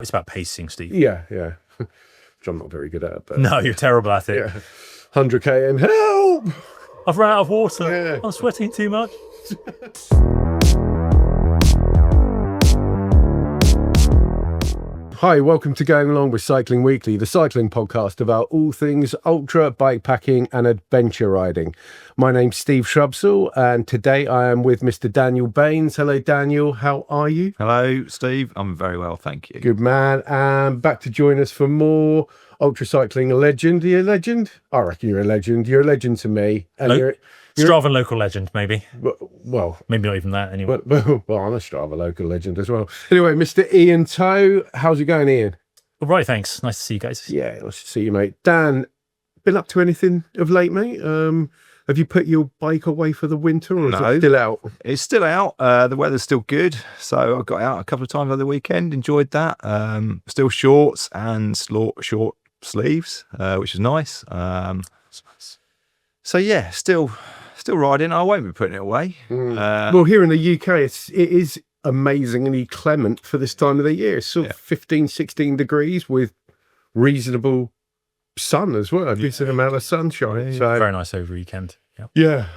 It's about pacing, Steve. Yeah. Which I'm not very good at. But No, you're terrible at it. yeah. 100k and help! I've run out of water. Yeah. I'm sweating too much. Hi, welcome to Going Along with Cycling Weekly, the cycling podcast about all things ultra, bikepacking and adventure riding. My name's Steve Shrubsall and today I am with Mr. Daniel Baines. Hello, Daniel. How are you? Hello, Steve. I'm very well, thank you. Good man. And back to join us for more ultra cycling legend. Are you a legend? I reckon you're a legend. You're a legend to me. And you're Strava local legend, maybe. well, Maybe not even that anyway. well, I'm a Strava local legend as well. Anyway, Mr. Ian Toe, how's it going, Ian? All right, thanks. Nice to see you guys. Yeah, nice to see you, mate. Dan, been up to anything of late, mate? Have you put your bike away for the winter, or is No. it still out? It's still out. The weather's still good, so I got out a couple of times over the weekend. Enjoyed that. Still shorts and short sleeves, which is nice. So yeah, still riding. I won't be putting it away. Well, here in the UK, it is amazingly clement for this time of the year. It's sort of 15, 16 degrees with reasonable sun as well, a decent amount of sunshine. So Very nice over weekend. Yeah.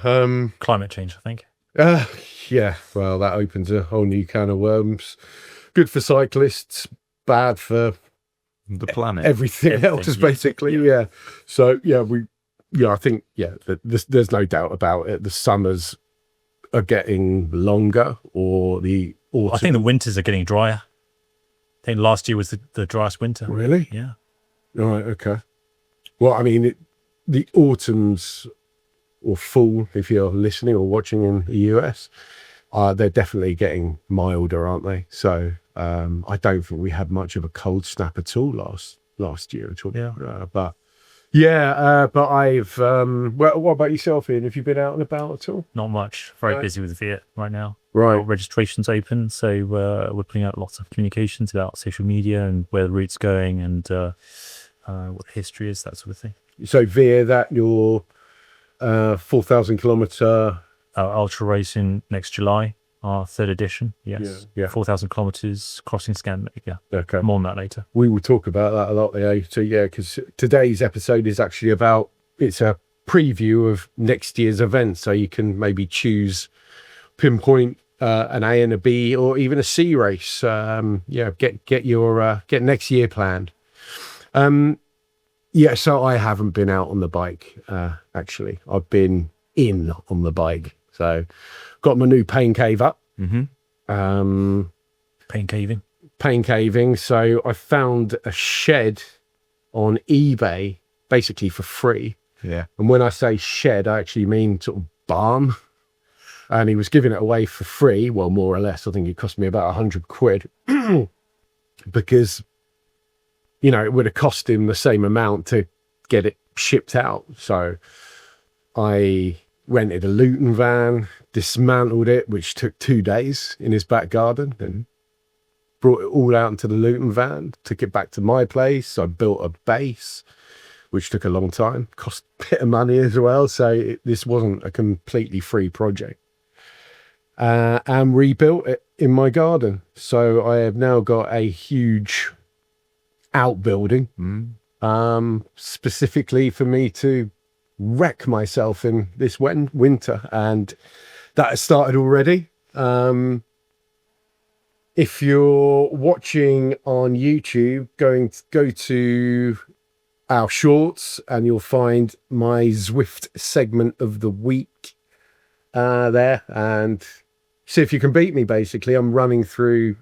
yeah, Climate change, I think. yeah. Well, that opens a whole new can of worms. Good for cyclists, bad for The planet. everything else, Everything, basically. Yeah. So I think there's no doubt about it. The summers are getting longer, or the autumn. I think the winters are getting drier. I think last year was the driest winter. Really? Yeah. All right. Okay. Well, I mean, the autumns or fall, if you're listening or watching in the US, they're definitely getting milder, aren't they? So I don't think we had much of a cold snap at all last year at all. Yeah. But I've well, what about yourself, Ian? Have you been out and about at all? Not much. Very Right. busy with Viet right now. Right. Registration's open, so we're putting out lots of communications about social media and where the route's going and what the history is, that sort of thing. So via that, your 4,000 kilometer. Ultra racing next July, our third edition. Yes. Yeah. 4,000 kilometers crossing Scandinavia. Okay. More on that later. We will talk about that a lot, yeah. So yeah, because today's episode is actually it's a preview of next year's event, so you can maybe pinpoint an A and a B or even a C race. Get next year planned. So I haven't been out on the bike. Actually, I've been in on the bike. So got my new pain cave up. Pain caving. So I found a shed on eBay basically for free. Yeah. And when I say shed, I actually mean sort of barn. And he was giving it away for free. Well, more or less. I think it cost me about £100 because, it would have cost him the same amount to get it shipped out. So I rented a Luton van, dismantled it, which took 2 days in his back garden, and brought it all out into the Luton van, took it back to my place. I built a base, which took a long time, cost a bit of money as well. So this wasn't a completely free project. And rebuilt it in my garden. So I have now got a huge outbuilding, specifically for me to wreck myself in this winter, and that has started already. If you're watching on YouTube, go to our shorts and you'll find my Zwift segment of the week there, and see if you can beat me. Basically, I'm running through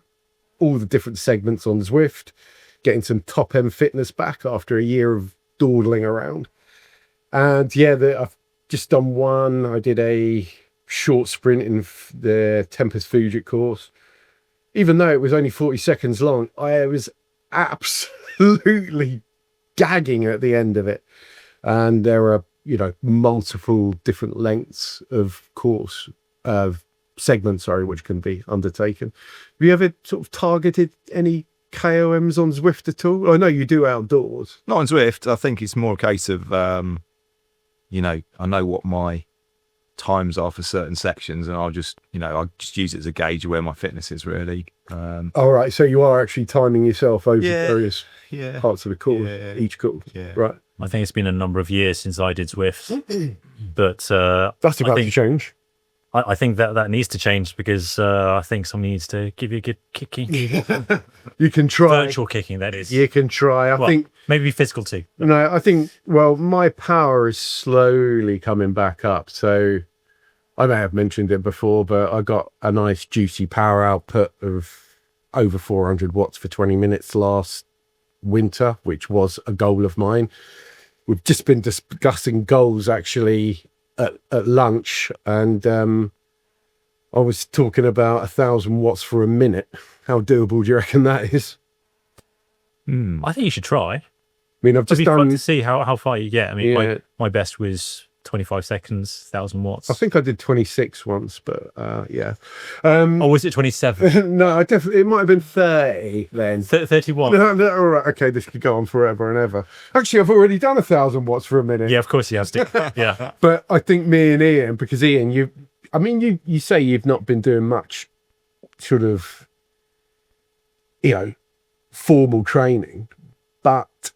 all the different segments on Zwift, getting some top end fitness back after a year of dawdling around. And I've just done one. I did a short sprint in the Tempest Fugit course. Even though it was only 40 seconds long, I was absolutely gagging at the end of it. And there are, multiple different lengths of course, segments, which can be undertaken. Have you ever sort of targeted any KOMs on Zwift at all? I know you do outdoors. Not on Zwift. I think it's more a case of, I know what my times are for certain sections, and I'll just use it as a gauge of where my fitness is really. All right, so you are actually timing yourself over Yeah. various parts of the course, Yeah. each course. Yeah. Right. I think it's been a number of years since I did Zwift, but That's about I to think, change. I think that needs to change because I think someone needs to give you a good kicking. You can try. Virtual kicking, that is. You can try. I Well, think. maybe physical too. No, I think. Well, my power is slowly coming back up. So I may have mentioned it before, but I got a nice juicy power output of over 400 watts for 20 minutes last winter, which was a goal of mine. We've just been discussing goals actually at lunch, and I was talking about 1,000 watts for a minute. How doable do you reckon that is? I think you should try. I mean, I've It'd just be fun done. to see how far you get. I mean, Yeah. my best was 25 seconds, 1,000 watts. I think I did 26 once, but yeah. Or was it 27? No, I definitely. It might have been 30 then. 31. No, all right, okay, this could go on forever and ever. Actually, I've already done 1,000 watts for a minute. Yeah, of course he has to. Yeah. But I think me and Ian, because Ian, you say you've not been doing much sort of, formal training, but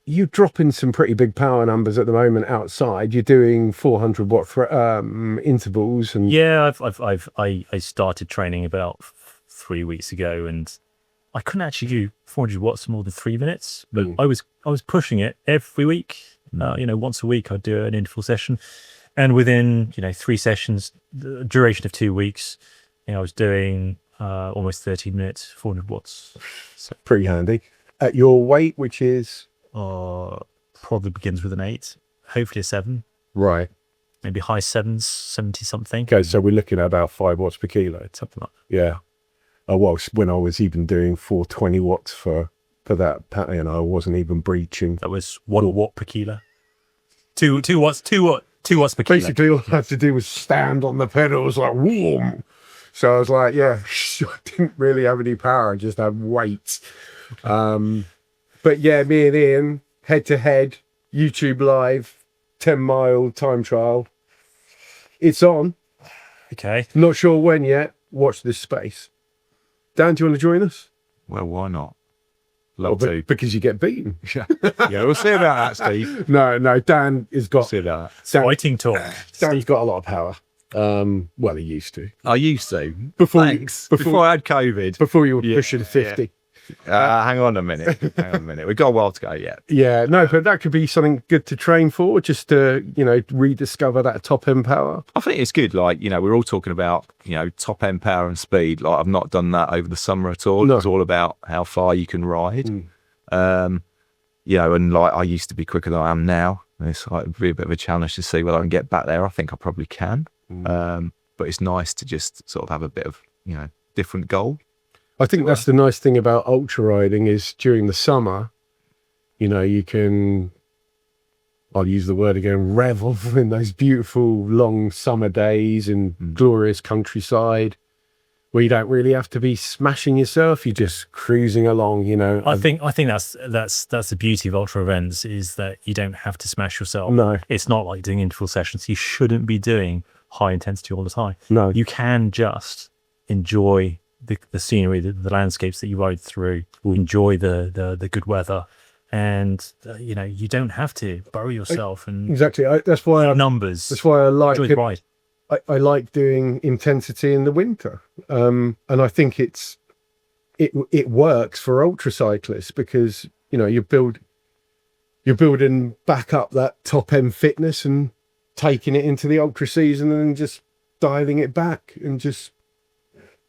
you're dropping some pretty big power numbers at the moment outside. You're doing 400 watt intervals, and Yeah, I started training about 3 weeks ago, and I couldn't actually do 400 watts for more than 3 minutes, but I was pushing it every week. Once a week I'd do an interval session, and within 3 sessions, the duration of 2 weeks, I was doing almost 13 minutes, 400 watts. So pretty handy. At your weight, which is probably begins with an 8, hopefully a 7, right. maybe high 7s, 70 something. Okay, so we're looking at about 5 watts per kilo. Something like Yeah. Well, when I was even doing 420 watts for that, I wasn't even breaching. that was 1 watt per kilo. 2 watts per kilo. Basically, all I had to do was stand on the pedals like warm. So I was like, yeah, I didn't really have any power. I just had weight. But yeah, me and Ian, head to head, YouTube live, 10-mile time trial. It's on. Okay. Not sure when yet. Watch this space. Dan, do you want to join us? Well, why not? Love to. Because you get beaten. Yeah, we'll see about that, Steve. No, Dan has got See about that. Fighting talk. Dan's got a lot of power. Well, he used to. I used to. Before Thanks. Before I had COVID. Before you were Yeah, pushing 50. Hang on a minute. We've got a while to go yet. Yeah, no, but that could be something good to train for, just to, rediscover that top end power. I think it's good. Like, we're all talking about, top end power and speed. Like, I've not done that over the summer at all. No. It's all about how far you can ride. And like, I used to be quicker than I am now. It's like be a bit of a challenge to see whether I can get back there. I think I probably can. But it's nice to just sort of have a bit of, different goal. I think that's the nice thing about ultra riding is during the summer, you can, I'll use the word again, revel in those beautiful long summer days in glorious countryside where you don't really have to be smashing yourself. You're just cruising along, I think that's the beauty of ultra events is that you don't have to smash yourself. No. It's not like doing interval sessions. You shouldn't be doing high intensity all the time. No. You can just enjoy the scenery, the landscapes that you ride through, enjoy the good weather, and you don't have to bury yourself and Exactly. That's why numbers. That's why I like Enjoy the ride. I like doing intensity in the winter, and I think it works for ultra cyclists because you're building back up that top end fitness and taking it into the ultra season and then just dialing it back and just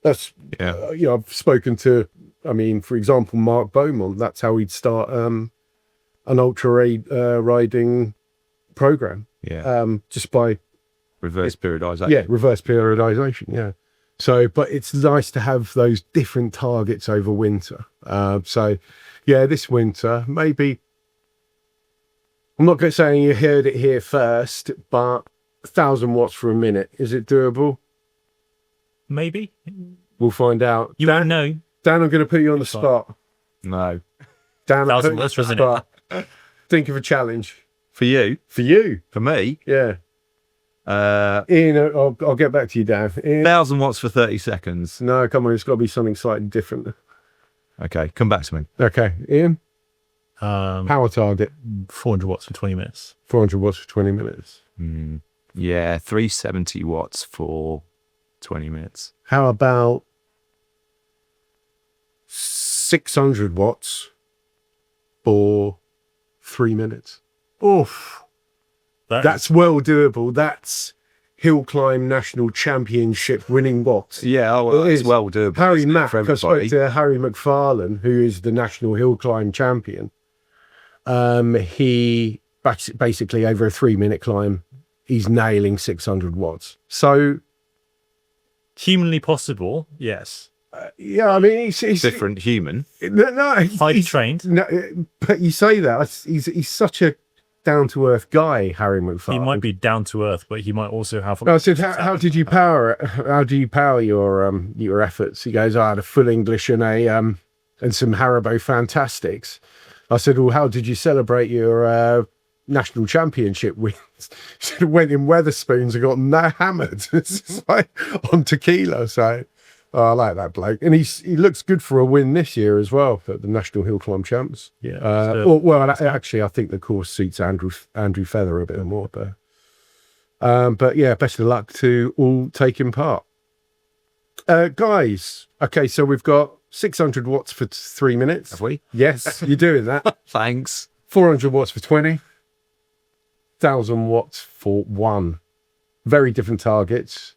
that's I've spoken to, for example, Mark Beaumont. That's how he'd start an ultra riding program. Just by Reverse periodization. Yeah, reverse periodization. Yeah. So, but it's nice to have those different targets over winter. So, yeah, this winter, maybe, I'm not saying you heard it here first, but 1,000 watts for a minute. Is it doable? Maybe We'll find out. you won't know. Dan, I'm going to put you on the spot. No. Dan, I'll 1,000 put you on watts, the wasn't it? spot. Think of a challenge For you? for you. For me? Yeah. Ian, I'll get back to you, Dan. Ian, 1,000 watts for 30 seconds. no, come on, it's got to be something slightly different. Okay, come back to me. Okay, Ian, Um, power target, 400 watts for 20 minutes. 400 watts for 20 minutes. Yeah, 370 watts for 20 minutes. How about 600 watts for 3 minutes? Oof. That's well doable. That's hill climb national championship winning watts. Yeah, well, It it's is. well doable. Harry Mack, for I spoke everybody. to Harry McFarlane, who is the national hill climb champion. He basically over a 3-minute climb, he's nailing 600 watts. So Humanly possible, yes. yeah, I mean he's Different human. No, Highly trained. No, but you say that he's such a down to earth guy, Harry McFarlane. He might be down to earth, but he might also have. I said, how did you power it? How do you power your efforts? He goes, I had a full English and and some Haribo Fantastics. I said, well, how did you celebrate your national championship wins? He said, went in Weatherspoons and got hammered. It's just like on tequila. So I like that bloke, and he looks good for a win this year as well at the National Hill Climb Champs. Yeah. Actually, I think the course suits Andrew Feather a bit more, but yeah, best of luck to all taking part. Guys, okay, so we've got 600 watts for 3 minutes. Have we? Yes, you're doing that. Thanks. 400 watts for 20. 1,000 watts for 1. Very different targets.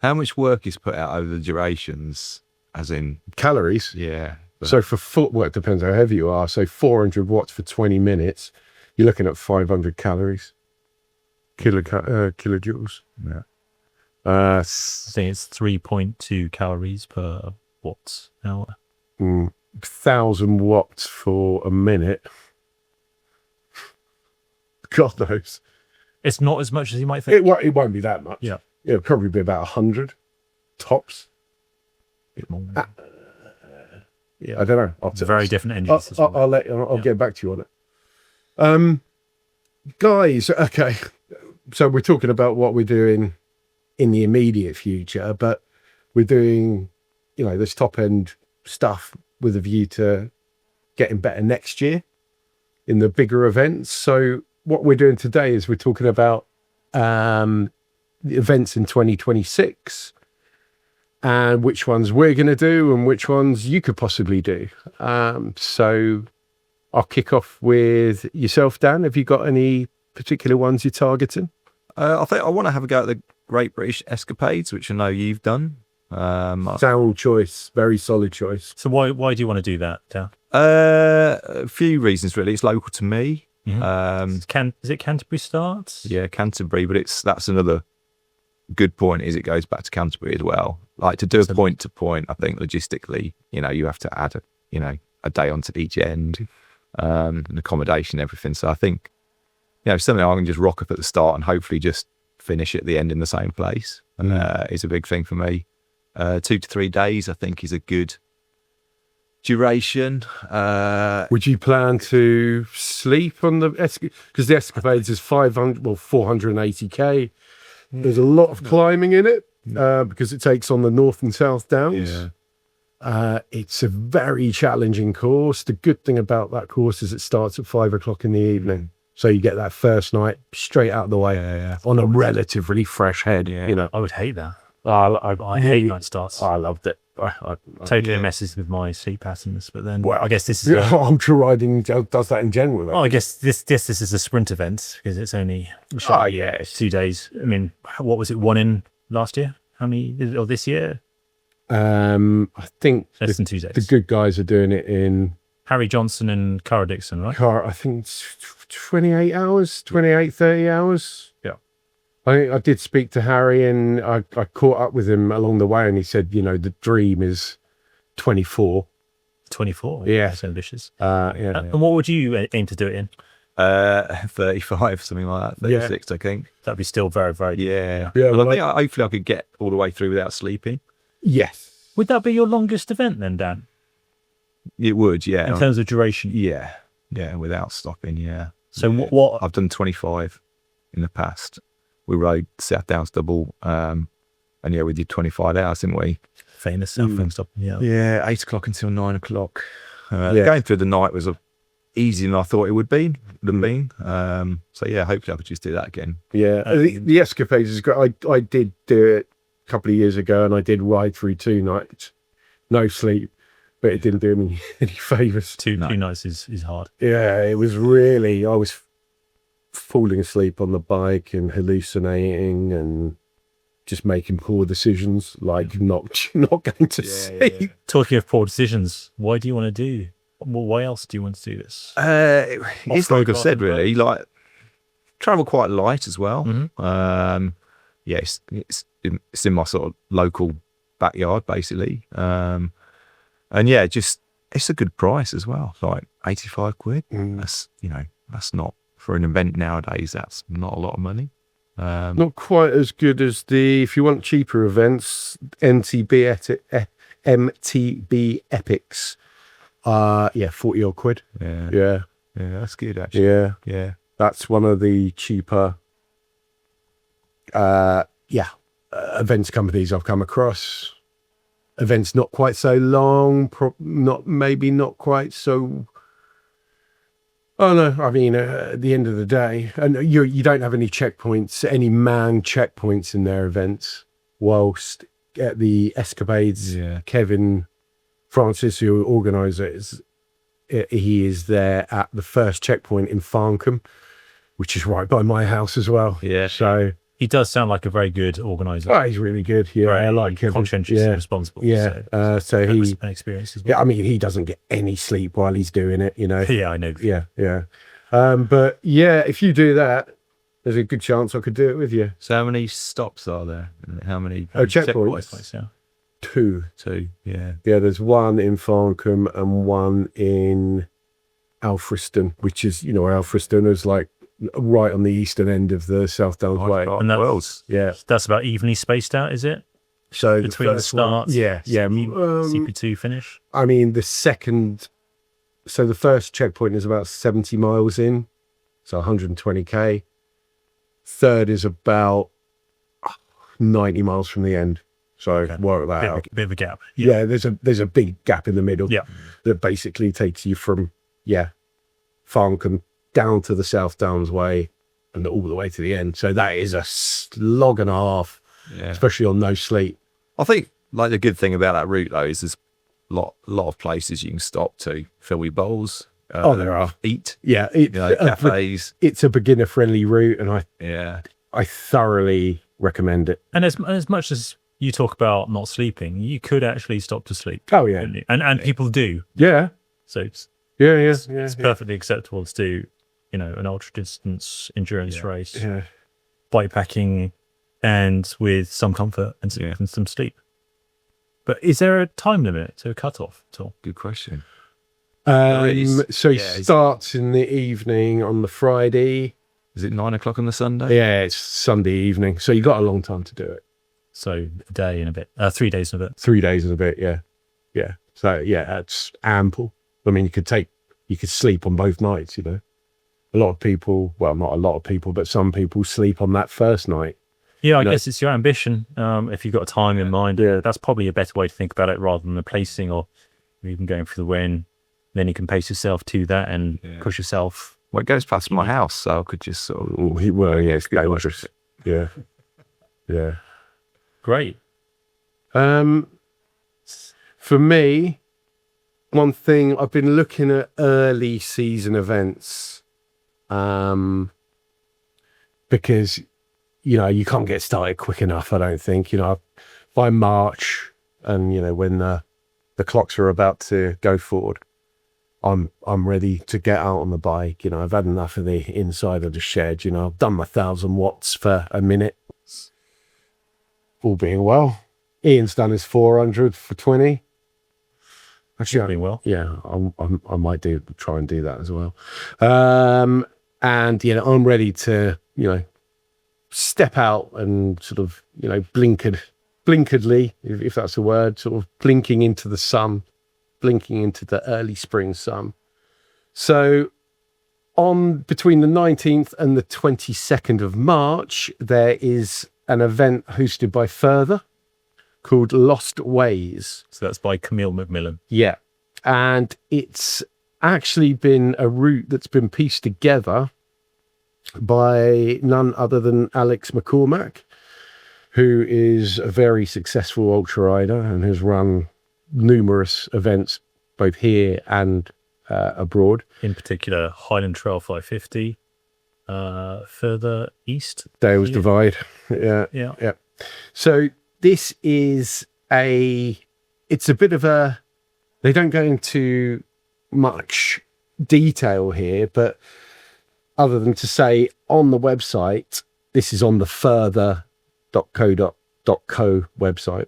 How much work is put out over the durations? As in, Calories. yeah. So for footwork, depends how heavy you are. So 400 watts for 20 minutes, you're looking at 500 calories. Kilojoules. Yeah. I think it's 3.2 calories per watts hour. 1,000 watts for a minute. God knows. It's not as much as you might think. It won't be that much. Yeah. It'll probably be about 100 tops. Bit more. Yeah, I don't know. It's a very different engine system. I'll get back to you on it. Guys, okay. So we're talking about what we're doing in the immediate future, but we're doing, this top end stuff with a view to getting better next year in the bigger events. So what we're doing today is we're talking about the events in 2026 and which ones we're going to do and which ones you could possibly do. So I'll kick off with yourself, Dan. Have you got any particular ones you're targeting? I think I want to have a go at the Great British Escapades, which I know you've done. Sound choice, very solid choice. So why do you want to do that, Dan? A few reasons, really. It's local to me. Is it Canterbury starts? Yeah, Canterbury, but that's another good point. Is it goes back to Canterbury as well. Like to do a point to point, I think logistically, you have to add a day onto each end, and accommodation, everything. So I think, something I can just rock up at the start and hopefully just finish at the end in the same place. Is a big thing for me. 2 to 3 days, I think, is a good duration. Would you plan to sleep on the because the Escapades is 480k. There's a lot of climbing in it because it takes on the north and south downs. It's a very challenging course. The good thing about that course is it starts at 5 o'clock in the evening, so you get that first night straight out of the way on a relatively fresh head. I would hate that. I hate night starts. I loved it. I Totally messes with my sleep patterns. But then, I guess this is. ultra riding does that in general. I guess this is a sprint event because it's only 2 days. I mean, what was it? One in last year? How many? Or this year? I think Less than 2 days. the good guys are doing it in Harry Johnson and Cara Dixon, right? I think it's 28 hours, 30 hours. Yeah. I did speak to Harry and I caught up with him along the way and he said, the dream is 24. 24. Yeah. That's ambitious. And what would you aim to do it in? 35, something like that. 36, I think. That'd be still very, very. Yeah. Yeah, But well, I think hopefully I could get all the way through without sleeping. Yes. Would that be your longest event then, Dan? It would, yeah. In terms of duration? Yeah, without stopping, yeah. So what I've done 25 in the past. We rode South Downs double, and yeah, we did 25 hours, didn't we? Famous South Downs stop. Yeah. Yeah, 8 o'clock until 9 o'clock. Going through the night was easier than I thought it would be. So yeah, hopefully I could just do that again. Yeah, the escapades is great. I did do it a couple of years ago, and I did ride through 2 nights, no sleep, but it didn't do me any favors. Two nights is hard. Yeah, it was really. I was falling asleep on the bike and hallucinating and just making poor decisions, like not going to sleep. Talking of poor decisions, why do you want to do? Well, why else do you want to do this? It's like I said, really, like travel quite light as well. Yeah, it's in my sort of local backyard, basically. And yeah, just it's a good price as well, like 85 quid. That's that's not for an event nowadays. That's not a lot of money. Not quite as good as if you want cheaper events, MTB Epics. 40 odd quid. Yeah, that's good actually. Yeah, that's one of the cheaper events companies I've come across. Events not quite so long, not quite so. Oh no, I mean at the end of the day, and you don't have any checkpoints, any manned checkpoints in their events. Whilst at the escapades, Kevin Francis, who organises it, he is there at the first checkpoint in Farncombe, which is right by my house as well. Yeah. So he does sound like a very good organizer. Oh, he's really good. Yeah, right. I like him. Conscientious and responsible. Yeah. So he an experience as well. Yeah, I mean, he doesn't get any sleep while he's doing it. Yeah, I know. Yeah. But yeah, if you do that, there's a good chance I could do it with you. So how many stops are there? How many checkpoints? Yeah. 2. Yeah. There's one in Farncombe and one in Alfriston, which is, Alfriston is like right on the eastern end of the South Downs Way. And that's about evenly spaced out, is it? So between the starts, CP2 finish. I mean, the first checkpoint is about 70 miles in, so 120k. Third is about 90 miles from the end. So work that out. Bit of a gap. Yeah, there's a big gap in the middle. Yeah, that basically takes you from Farncombe down to the South Downs Way and all the way to the end. So that is a slog and a half, especially on no sleep. I think like the good thing about that route though is there's a lot of places you can stop to fill your bowls. There are. Eat. Yeah, cafes. It's a beginner friendly route, and I thoroughly recommend it. And as much as you talk about not sleeping, you could actually stop to sleep. Oh yeah, and people do. Yeah. So it's perfectly acceptable to do, an ultra distance endurance race, bikepacking, and with some comfort and some sleep. But is there a time limit to a cutoff at all? Good question. So it starts in the evening on the Friday. Is it 9 o'clock on the Sunday? Yeah, it's Sunday evening. So you got a long time to do it. So a day and a bit, 3 days and a bit. 3 days and a bit, yeah. So that's ample. I mean, you could sleep on both nights. A lot of people, well, not a lot of people, but some people sleep on that first night. Yeah, I guess it's your ambition. If you've got time in mind, that's probably a better way to think about it rather than the placing or even going for the win. Then you can pace yourself to that and push yourself. Well, it goes past my house, so I could just sort of... it's dangerous. Yeah. Great. For me, one thing, I've been looking at early season events because, you can't get started quick enough, I don't think. By March and, when the clocks are about to go forward, I'm ready to get out on the bike. I've had enough of the inside of the shed. I've done my 1,000 watts for a minute. All being well. Ian's done his 400 for 20. Actually, being well. Yeah, I might try and do that as well. And I'm ready to step out and sort of blinkedly, if that's a word, sort of blinking into the sun, blinking into the early spring sun. So on between the 19th and the 22nd of March, there is an event hosted by Further called Lost Ways. So that's by Camille Macmillan. Yeah. And it's actually been a route that's been pieced together by none other than Alex McCormack, who is a very successful ultra rider and has run numerous events both here and abroad. In particular, Highland Trail 550, further east. Dales here. Divide. Yeah. Yeah. So this is it's a bit of a, they don't go into much detail here, but other than to say on the website, this is on the further.co.co website.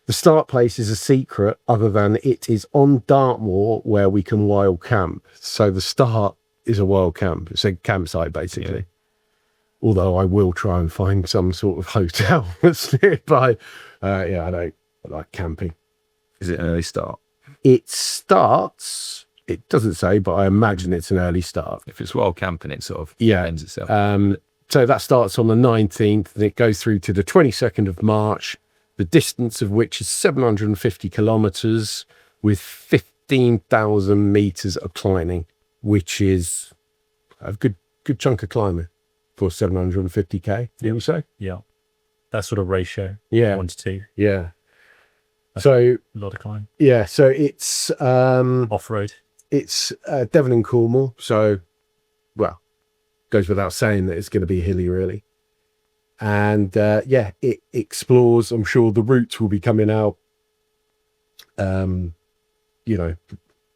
The start place is a secret other than it is on Dartmoor where we can wild camp. So the start is a wild camp. It's a campsite basically. Yeah. Although I will try and find some sort of hotel that's nearby. I like camping. Is it an early start? It starts, it doesn't say, but I imagine it's an early start. If it's wild camping, it sort of Yeah. ends itself. So that starts on the 19th and it goes through to the 22nd of March, the distance of which is 750 kilometers with 15,000 meters of climbing, which is a good chunk of climbing for 750k, did you say? Yeah. That sort of ratio. Yeah. 1 to 2. Yeah. So, A lot of climb. yeah, so it's Off-road. it's Devon and Cornwall. So, well, goes without saying that it's going to be hilly, really. And it explores. I'm sure the routes will be coming out,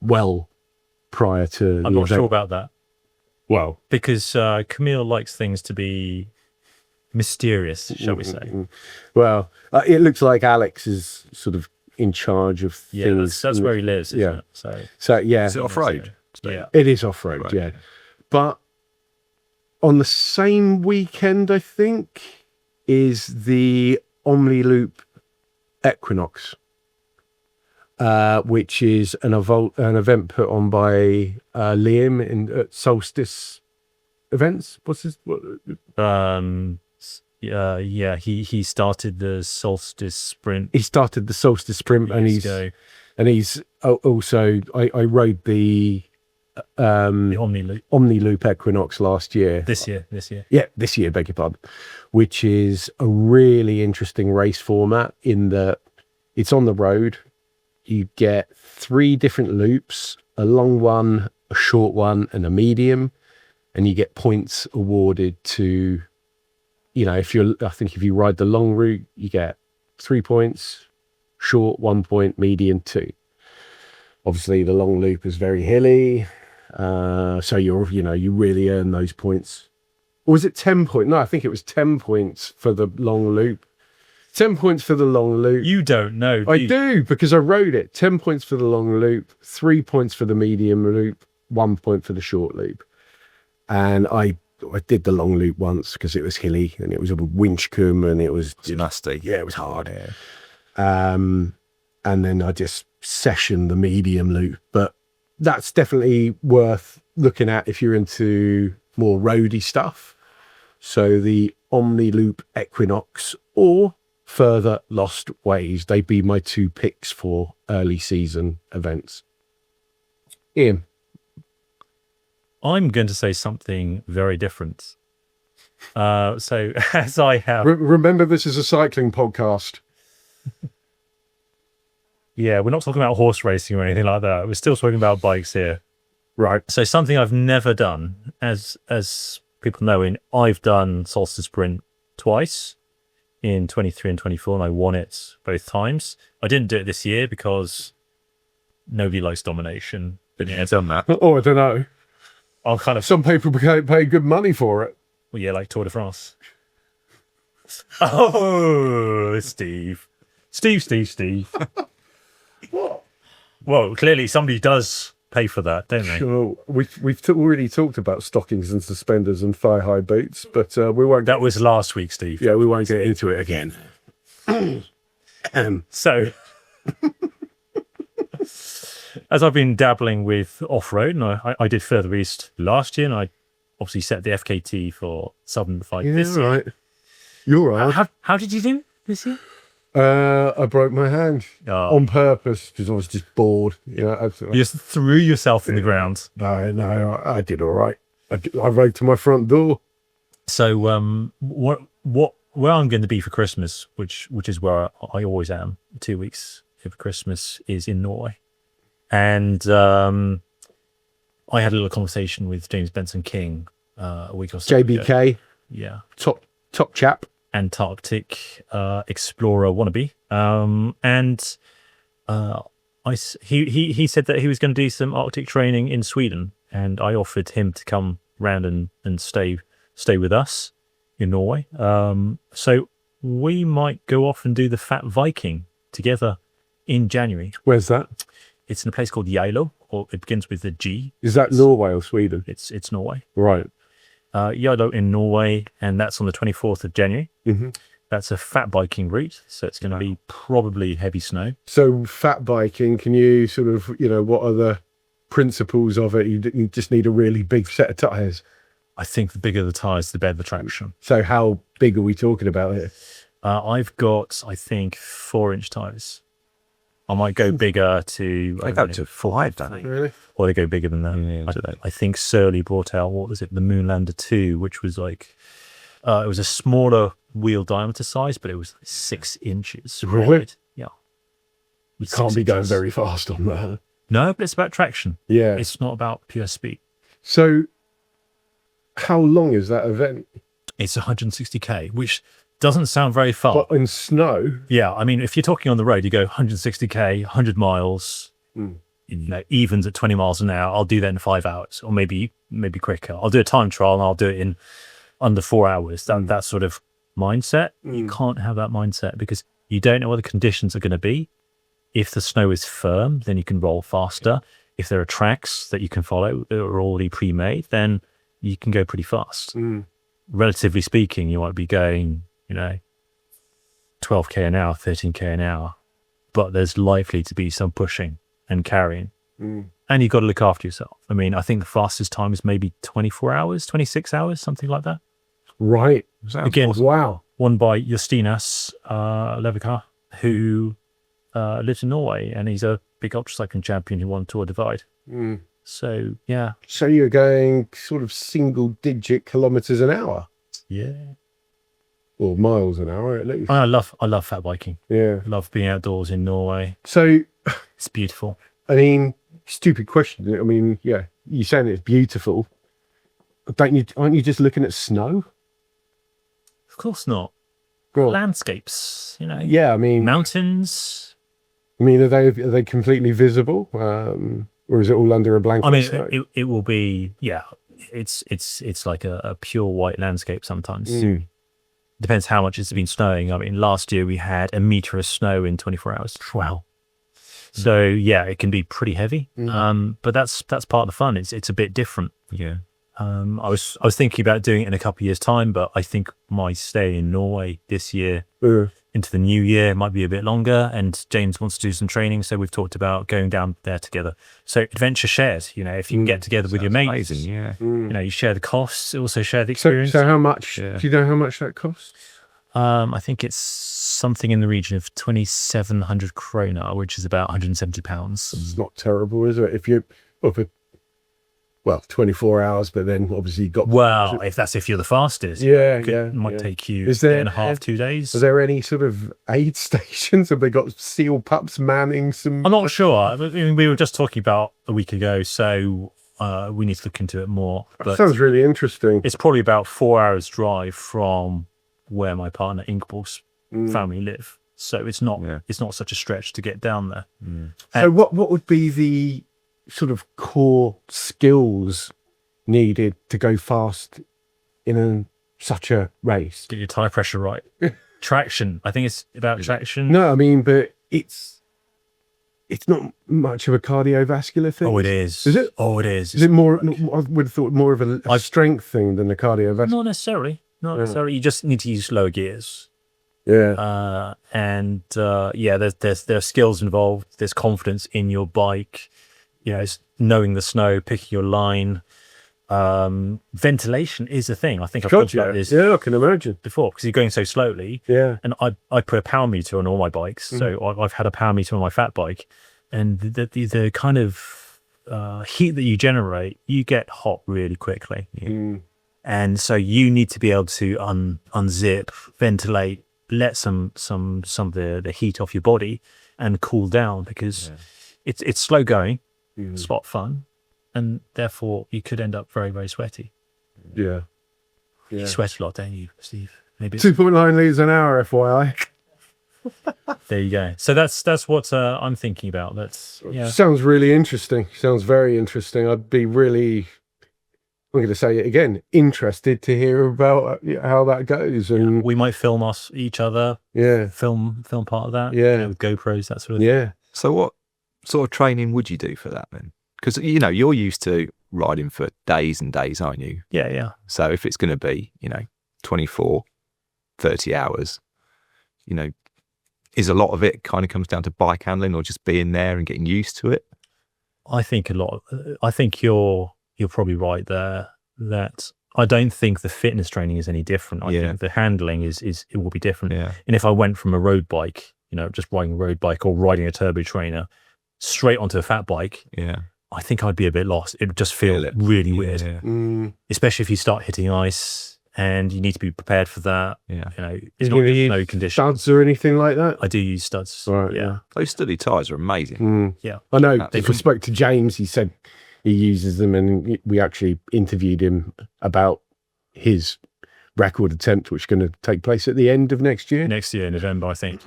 well prior to. I'm not sure about that Well, because Camille likes things to be mysterious, shall we say? well, it looks like Alex is sort of in charge of Yeah, things. that's where he lives. Isn't Yeah. It? So So yeah, Is it off-road? yeah. it is off road. Right. Yeah, but on the same weekend, I think, is the Omniloop Equinox, which is an event put on by Liam in Solstice Events. He started the Solstice Sprint. He started the Solstice Sprint, and years ago. he's also I rode the The Omniloop Omniloop Equinox last year. this year. Yeah, this year, beg your pardon, which is a really interesting race format in that it's on the road. You get 3 different loops, a long one, a short one, and a medium, and you get points awarded to, if you ride the long route, you get 3 points, short 1 point, medium 2. Obviously, the long loop is very hilly, so you really earn those points. Or was it 10 points? No, I think it was 10 points for the long loop. 10 points for the long loop. You don't know. I do, because I rode it. 10 points for the long loop, 3 points for the medium loop, 1 point for the short loop. And I did the long loop once because it was hilly and it was a Winchcombe and it was nasty. Yeah, it was hard. And then I just sessioned the medium loop. But that's definitely worth looking at if you're into more roady stuff. So the Omniloop Equinox or Further Lost Ways, they'd be my 2 picks for early season events. Ian. I'm going to say something very different. So as I have, Remember, this is a cycling podcast. yeah, we're not talking about horse racing or anything like that. We're still talking about bikes here. Right. So something I've never done, as people know, I've done Solstice Sprint twice in 23 and 24, and I won it both times. I didn't do it this year because nobody likes domination. But yeah, Done that. Oh, I don't know. I'll kind of, Some people pay good money for it. well, yeah, like Tour de France. Oh, Steve. What? Well, clearly somebody does pay for that, don't they? Sure. We've already talked about stockings and suspenders and thigh-high boots, but we won't. That was last week, Steve. Yeah, we won't get into it again. So, as I've been dabbling with off-road, and I did further east last year, and I obviously set the FKT for Southern 5 this year. Right. You're right. How did you do this year? I broke my hand on purpose because I was just bored. You know, You just threw yourself in the ground. No, I did all right. I rode to my front door. So where I'm going to be for Christmas, which is where I always am, 2 weeks for Christmas, is in Norway. And I had a little conversation with James Benson King a week or so ago. JBK, Yeah. top chap. Antarctic explorer wannabe. He said that he was going to do some Arctic training in Sweden, and I offered him to come round and stay with us in Norway. So we might go off and do the Fat Viking together in January. Where's that? It's in a place called Geilo, or it begins with a G. Is that Norway or Sweden? It's Norway. Right. Geilo in Norway, and that's on the 24th of January. Mm-hmm. That's a fat biking route, so it's going to be probably heavy snow. So fat biking, can you sort of, what are the principles of it? You just need a really big set of tyres. I think the bigger the tyres, the better the traction. So how big are we talking about here? I've got, I think, 4-inch tyres. I might go bigger to... They go to 5, don't they? Really? Or they go bigger than that. Yeah, I don't know. I think Surly brought out, what was it, the Moonlander 2, which was like... it was a smaller wheel diameter size, but it was 6 inches. Really? Wide. Yeah. You can't be going very fast on that. No, but it's about traction. Yeah. It's not about pure speed. So how long is that event? It's 160k, which doesn't sound very far. But in snow? Yeah, I mean, if you're talking on the road, you go 160k, 100 miles, evens at 20 miles an hour. I'll do that in 5 hours, or maybe quicker. I'll do a time trial and I'll do it in under 4 hours. That sort of mindset. You can't have that mindset because you don't know what the conditions are going to be. If the snow is firm, then you can roll faster. If there are tracks that you can follow that are already pre-made, then you can go pretty fast. Relatively speaking, you might be going, 12k an hour, 13k an hour, but there's likely to be some pushing and carrying. And you've got to look after yourself. I mean, I think the fastest time is maybe 24 hours, 26 hours, something like that. Right. Again, wow. Won by Justinas Levikar, who lives in Norway, and he's a big ultra cycling champion who won Tour Divide. So, yeah. So you're going sort of single-digit kilometres an hour? Yeah. Or miles an hour, at least. I love fat biking. Yeah. I love being outdoors in Norway. So, It's beautiful. I mean, stupid question. I mean, yeah, you're saying it's beautiful. Aren't you just looking at snow? Of course not. Well, Landscapes, yeah, I mean, mountains. I mean, are they completely visible, or is it all under a blanket? I of snow? mean, it will be. Yeah, it's like a pure white landscape sometimes. Depends how much it's been snowing. I mean, last year we had 1 meter of snow in 24 hours. Wow. So yeah, it can be pretty heavy. But that's part of the fun. It's a bit different. Yeah. I was thinking about doing it in a couple of years' time, but I think my stay in Norway this year into the new year might be a bit longer. And James wants to do some training, so we've talked about going down there together. So adventure shared. If you can get together with your mates, Amazing, yeah. you share the costs, also share the experience. So how much? Do you know how much that costs? I think it's something in the region of 2,700 krona, which is about £170. It's not terrible, is it? If you, well, 24 hours, but then obviously you got. Well, if you're the fastest, it might take you Is there, 2 days. Are there any sort of aid stations? Have they got seal pups manning some? I'm not sure. I mean, we were just talking about a week ago, so we need to look into it more. But sounds really interesting. it's probably about 4 hours drive from where my partner Ingeborg's family live. So it's not such a stretch to get down there. So what would be the sort of core skills needed to go fast in such a race? Get your tire pressure right. Traction. I think it's about traction. No, I mean, but it's not much of a cardiovascular thing. Oh, it is. Is it? Oh, it is. Is it more? I would have thought more of a strength thing than a cardiovascular. Not necessarily. Not necessarily. You just need to use lower gears. Yeah. There are skills involved. There's confidence in your bike. it's knowing the snow, picking your line. Ventilation is a thing. I think I've talked about this I can imagine. before, because you're going so slowly. Yeah. And I put a power meter on all my bikes. So I've had a power meter on my fat bike, and the kind of heat that you generate, you get hot really quickly. And so you need to be able to unzip, ventilate, let some of the heat off your body and cool down, because it's slow going, it's a lot of fun, and therefore you could end up very, very sweaty. Yeah. You sweat a lot, don't you, Steve? Maybe 2.9 litres an hour, FYI. there you go. So that's what I'm thinking about. Sounds really interesting. Sounds very interesting. I'd be really, I'm going to say it again, interested to hear about how that goes. And we might film each other. Film part of that. With GoPros, that sort of thing. Yeah. So what sort of training would you do for that then? Because, you're used to riding for days and days, aren't you? Yeah. So if it's going to be, 24, 30 hours, is a lot of it kind of comes down to bike handling or just being there and getting used to it? I think you're probably right there, that I don't think the fitness training is any different. I think the handling it will be different. Yeah. And if I went from a road bike, just riding a road bike or riding a turbo trainer straight onto a fat bike, I think I'd be a bit lost. It would just feel really weird. Especially if you start hitting ice and you need to be prepared for that. It's not just no conditions. Studs or anything like that? I do use studs. Right, yeah. Those studded tyres are amazing. Yeah. I know. If I spoke to James, he said he uses them, and we actually interviewed him about his record attempt, which is going to take place at the end of next year. Next year, November, I think.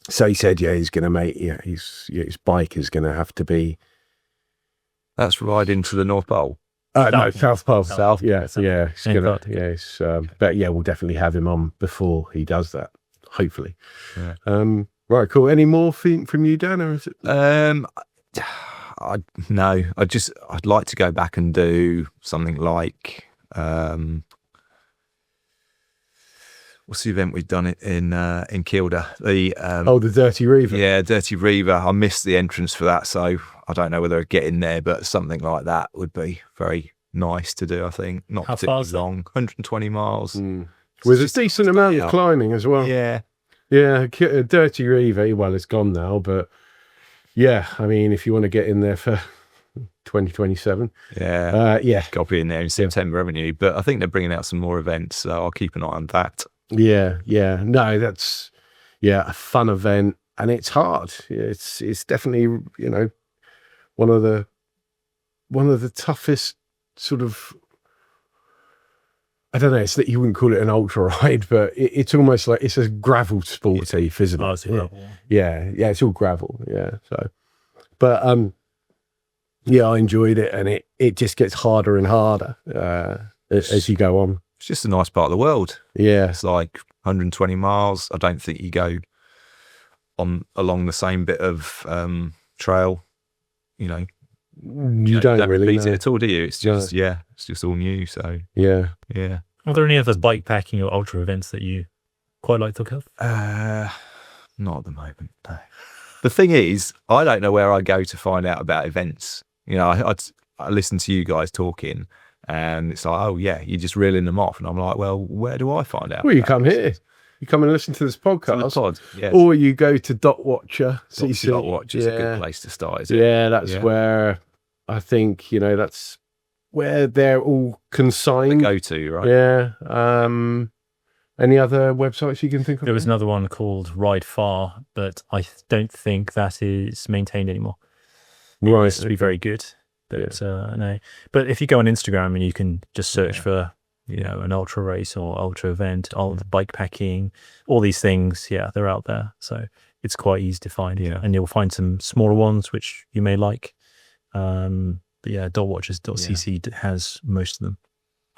So he said, he's going to make, his bike is going to have to be. That's riding to the North Pole. No, South Pole. South. Yeah. It's gonna, Antarctica. but we'll definitely have him on before he does that, hopefully. Yeah. Right, cool. Any more from you, Dan, or is it? No, I'd like to go back and do something like, what's the event we've done it in Kielder? The Dirty Reaver. Yeah, Dirty Reaver. I missed the entrance for that, so I don't know whether I'd get in there, but something like that would be very nice to do, I think. Not How particularly far is that? long, 120 miles. With a decent amount of climbing as well. Yeah. Yeah, Dirty Reaver, well, it's gone now, but yeah, I mean, if you want to get in there for 2027. Got to be in there in September, haven't you? But I think they're bringing out some more events, so I'll keep an eye on that. Yeah. No, that's a fun event, and it's hard. It's definitely one of the toughest sort of. I don't know. It's that you wouldn't call it an ultra ride, but it's almost like it's a gravel sportive, isn't it? Oh, it's gravel. Yeah, it's all gravel. Yeah, so, but I enjoyed it, and it just gets harder and harder as you go on. It's just a nice part of the world. Yeah, it's like 120 miles. I don't think you go along the same bit of trail. You don't really beat know it at all, do you? It's just it's just all new. So yeah. Are there any other bike packing or ultra events that you quite like to look at? Not at the moment. No. The thing is, I don't know where I go to find out about events. I listen to you guys talking, and it's like, oh yeah, you're just reeling them off, and I'm like, well, where do I find out? Well, you come here. You come and listen to this podcast, or you go to Dot Watcher. Dot Watcher is a good place to start, isn't it? Yeah, that's where I think that's where they're all consigned. Go to, right? Yeah. Any other websites you can think of? There was another one called Ride Far, but I don't think that is maintained anymore. Right, it used to be very good, but no. But if you go on Instagram and you can just search for an ultra race or ultra event, all the bike packing, all these things, they're out there. So it's quite easy to find. And you'll find some smaller ones which you may like. But dotwatchers.cc has most of them.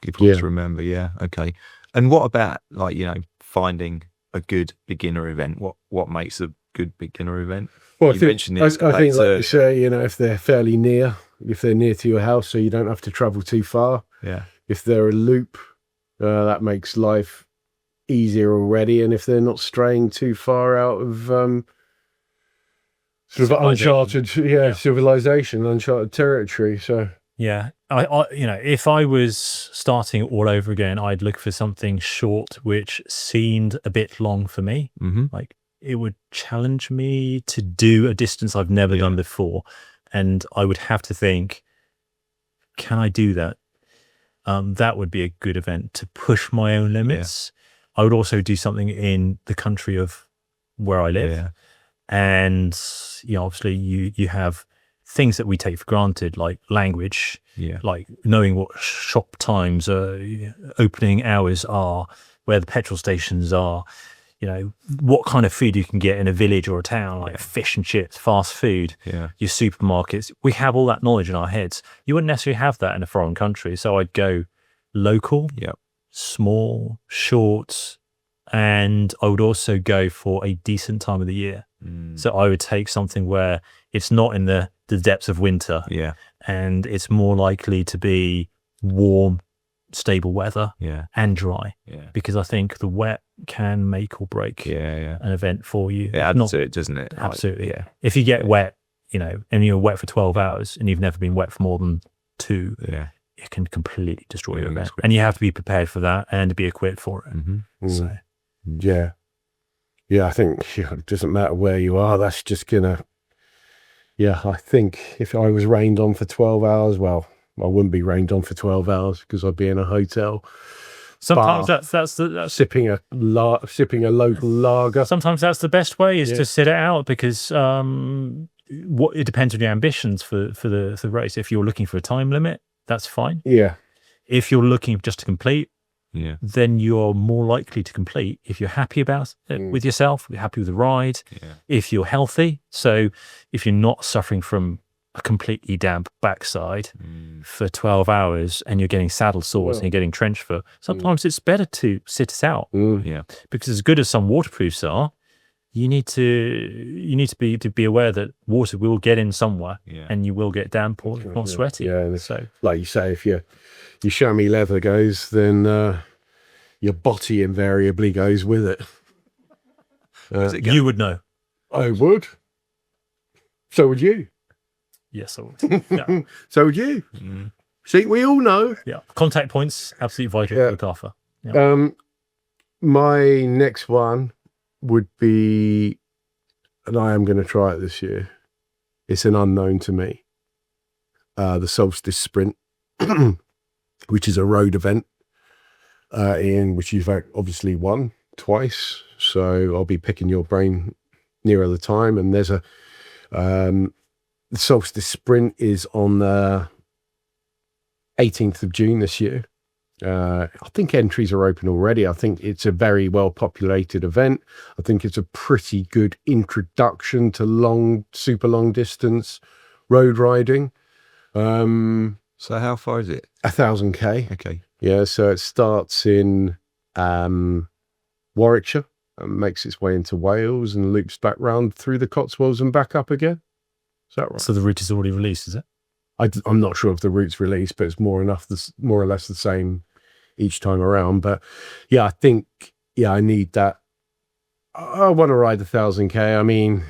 Good one to remember. Yeah. Okay. And what about finding a good beginner event? What makes a good beginner event? Well, I think, like you say, if they're fairly near, if they're near to your house, so you don't have to travel too far. Yeah. If they're a loop, that makes life easier already. And if they're not straying too far out of sort of uncharted, civilization. civilization, uncharted territory. So Yeah, I, you know, if I was starting all over again, I'd look for something short, which seemed a bit long for me. Like it would challenge me to do a distance I've never done before, and I would have to think, can I do that? That would be a good event to push my own limits. I would also do something in the country of where I live, and obviously you have things that we take for granted, like language, like knowing what shop times, opening hours are, where the petrol stations are, what kind of food you can get in a village or a town, like fish and chips, fast food, your supermarkets. We have all that knowledge in our heads. You wouldn't necessarily have that in a foreign country. So I'd go local, small, short, and I would also go for a decent time of the year. So I would take something where it's not in the depths of winter, and it's more likely to be warm, stable weather, and dry, because I think the wet can make or break an event for you. It adds to it, doesn't it? Absolutely. If you get wet, and you're wet for 12 hours and you've never been wet for more than 2, it can completely destroy your event. And you have to be prepared for that and be equipped for it. So. I think it doesn't matter where you are. That's just gonna. I think if I was rained on for 12 hours, well, I wouldn't be rained on for 12 hours because I'd be in a hotel. Sometimes that's sipping a local lager. Sometimes that's the best way, is to sit it out, because it depends on your ambitions for the race. If you're looking for a time limit, that's fine. If you're looking just to complete, then you're more likely to complete if you're happy about it with yourself, you're happy with the ride, if you're healthy. So if you're not suffering from a completely damp backside for 12 hours and you're getting saddle sores and you're getting trench foot, sometimes it's better to sit it out. Because as good as some waterproofs are, you need to be aware that water will get in somewhere, and you will get damp or not sweaty. And so, like you say, if your chamois leather goes, then your body invariably goes with it. You would know. I would. So would you. Yes, I would. Yeah. So would you. See, we all know. Yeah. Contact points, absolutely vital to look after. My next one would be, and I am going to try it this year. It's an unknown to me. The Solstice Sprint, which is a road event, in which you've obviously won twice. So I'll be picking your brain nearer the time. And there's the Solstice Sprint is on the 18th of June this year. I think entries are open already. I think it's a very well populated event. I think it's a pretty good introduction to super long distance road riding. So how far is it? 1,000 k. Okay. Yeah, so it starts in Warwickshire and makes its way into Wales and loops back round through the Cotswolds and back up again. Is that right? So the route is already released, is it? I'm not sure if the route's released, but it's more or less the same each time around. But I think I need that. I want to ride 1,000 k. I mean,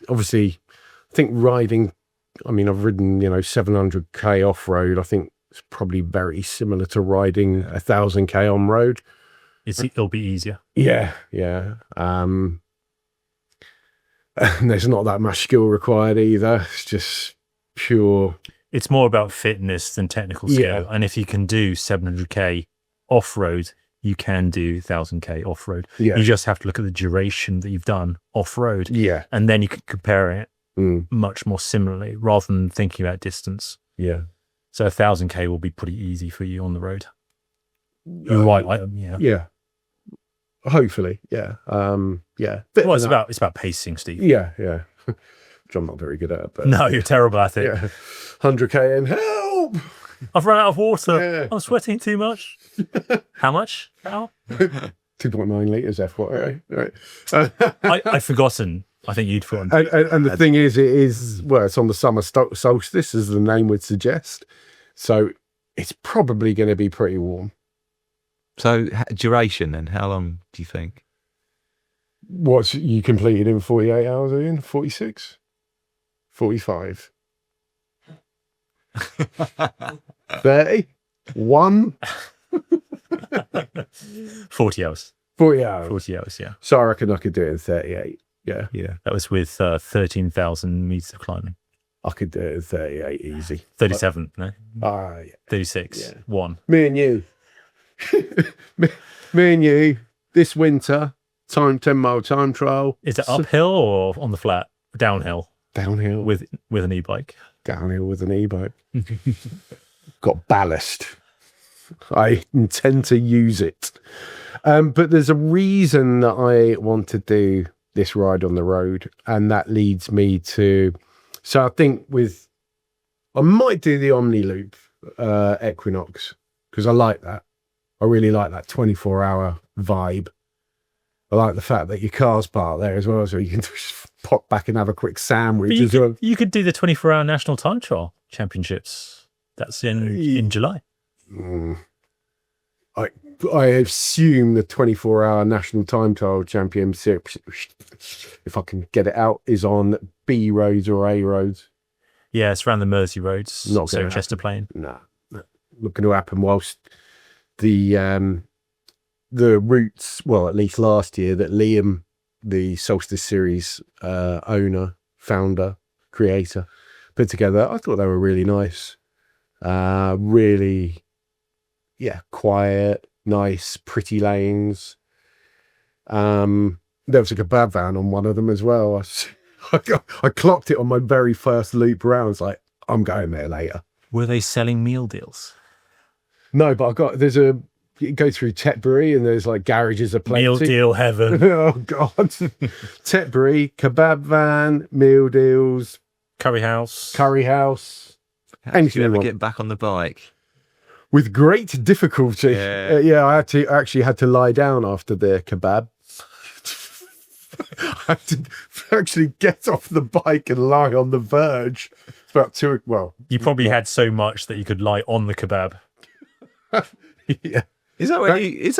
obviously, I think riding. I mean, I've ridden 700 k off road. I think it's probably very similar to riding 1,000 k on road. It'll be easier. Yeah. And there's not that much skill required either. It's just pure. It's more about fitness than technical skill. And if you can do 700k off road, you can do 1,000k off road. You just have to look at the duration that you've done off road. And then you can compare it much more similarly, rather than thinking about distance. So 1,000k will be pretty easy for you on the road. You're right. Hopefully. Well, it's about pacing, Steve. Which I'm not very good at. But no, you're terrible at it. 100k in, help! I've run out of water. I'm sweating too much. How much? How? 2.9 litres FYI. Right. I've forgotten. I think you'd forgotten. And the thing is, it's on the summer solstice, as the name would suggest. So it's probably going to be pretty warm. So duration then, how long do you think? What's you completed in 48 hours, Ian? 46? 45. 30. 1. 40 hours. 40 hours. 40 hours, yeah. So I reckon I could do it in 38. Yeah. Yeah. That was with 13,000 meters of climbing. I could do it in 38 easy. 37, no? Yeah. 36, Yeah. 1. Me and you. me and you this winter, 10-mile time trial. Is it uphill or on the flat? Downhill Downhill. with an e-bike? Downhill with an e-bike. Got ballast. I intend to use it. But there's a reason that I want to do this ride on the road, and that leads me to, so I think I might do the Omni Loop Equinox, because I like that. I really like that 24-hour vibe. I like the fact that your car's parked there as well, so you can just pop back and have a quick sandwich as well. You could do the 24-hour National Time Trial Championships. That's in July. I assume the 24-hour National Time Trial Championship, if I can get it out, is on B roads or A roads. Yeah, it's around the Mersey roads. Not so gonna Chester Plain. Nah, not going to happen whilst the routes, well, at least last year, that Liam, the Solstice Series owner, founder, creator, put together, I thought they were really nice. Really, quiet, nice, pretty lanes. There was a kebab van on one of them as well. I clocked it on my very first loop round. I was like, I'm going there later. Were they selling meal deals? No, but you go through Tetbury and there's like garages of plenty. Meal deal heaven. Oh, God. Tetbury, kebab van, meal deals, Curry house. How did you ever get back on the bike? With great difficulty. Yeah. I actually had to lie down after the kebab. I had to actually get off the bike and lie on the verge. About You probably had so much that you could lie on the kebab. yeah. Is that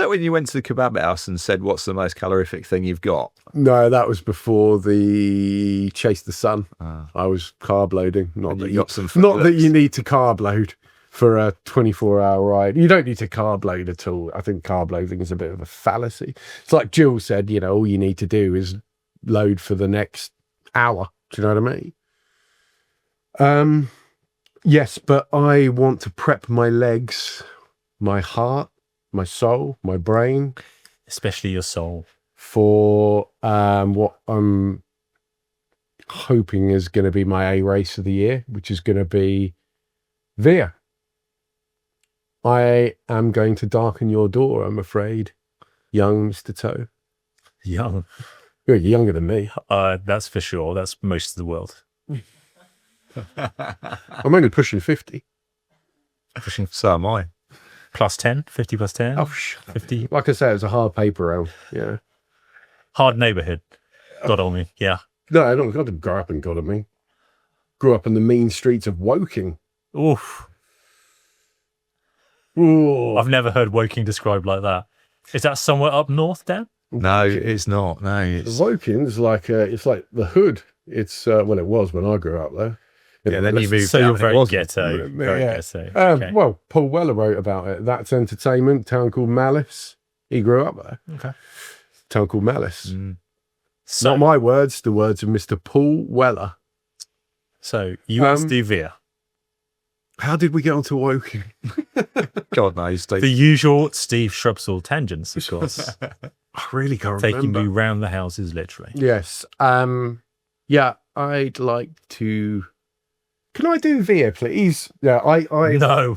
when you went to the kebab house and said, "What's the most calorific thing you've got?" No, that was before the Chase the Sun. I was carb loading. Not that you need to carb load for a 24-hour ride. You don't need to carb load at all. I think carb loading is a bit of a fallacy. It's like Jill said, all you need to do is load for the next hour. Do you know what I mean? Yes, but I want to prep my legs, my heart, my soul, my brain. Especially your soul. For what I'm hoping is going to be my A race of the year, which is going to be Via. I am going to darken your door, I'm afraid, young Mr. Toe. Young. You're younger than me. That's for sure. That's most of the world. I'm only pushing 50. So am I. Plus 10, 50 plus 10. Oh, 50. Like I say, it was a hard paper round. Yeah. Hard neighborhood. Got on me. Yeah. No, I didn't grow up in Godalming. Grew up in the mean streets of Woking. Oof. Ooh. I've never heard Woking described like that. Is that somewhere up north, Dan? No, it's not. No, it's Woking's like it's like the hood. It's it was when I grew up there. yeah. Then you moved. So down you're and it very wasn't. ghetto. Very Yeah. ghetto. Okay. Well, Paul Weller wrote about it. That's Entertainment, town called Malice. He grew up there. Okay. Town called Malice. So, Not my words, the words of Mr. Paul Weller. so you want to do Via. How did we get onto Woking? God knows. The usual Steve Shrubsall tangents, of course. I really can't Taking remember. me round the houses, literally. Yes. Yeah, I'd like to. Can I do Via, please? Yeah, I No.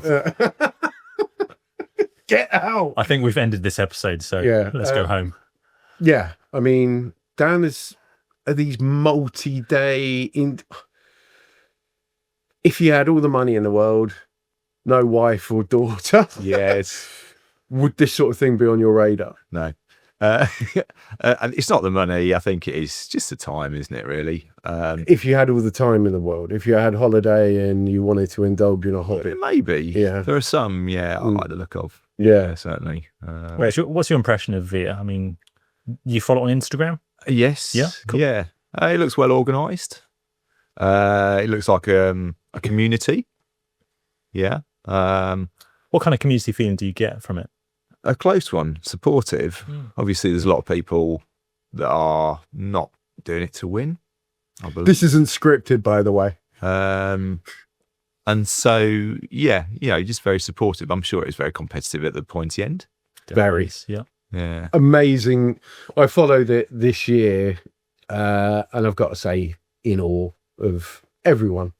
Get out. I think we've ended this episode, so Yeah, let's go home. Yeah, I mean, down are these multi-day if you had all the money in the world, no wife or daughter, Yes. would this sort of thing be on your radar? No. And it's not the money. I think it is just the time, isn't it? Really. If you had all the time in the world, if you had holiday and you wanted to indulge in a hobby, Maybe. Yeah. There are some. Yeah, I like the look of. yeah, Certainly. What's your impression of Via? I mean, you follow it on Instagram? Yes. Yeah? Cool. Yeah. It looks well organised. It looks like a community. Yeah. What kind of community feeling do you get from it? A close one, supportive. Obviously, there's a lot of people that are not doing it to win, I believe. This isn't scripted, by the way. And so, yeah, just very supportive. I'm sure it's very competitive at the pointy end. Very. Yeah. Yeah. Amazing. I followed it this year, and I've got to say, in awe of everyone.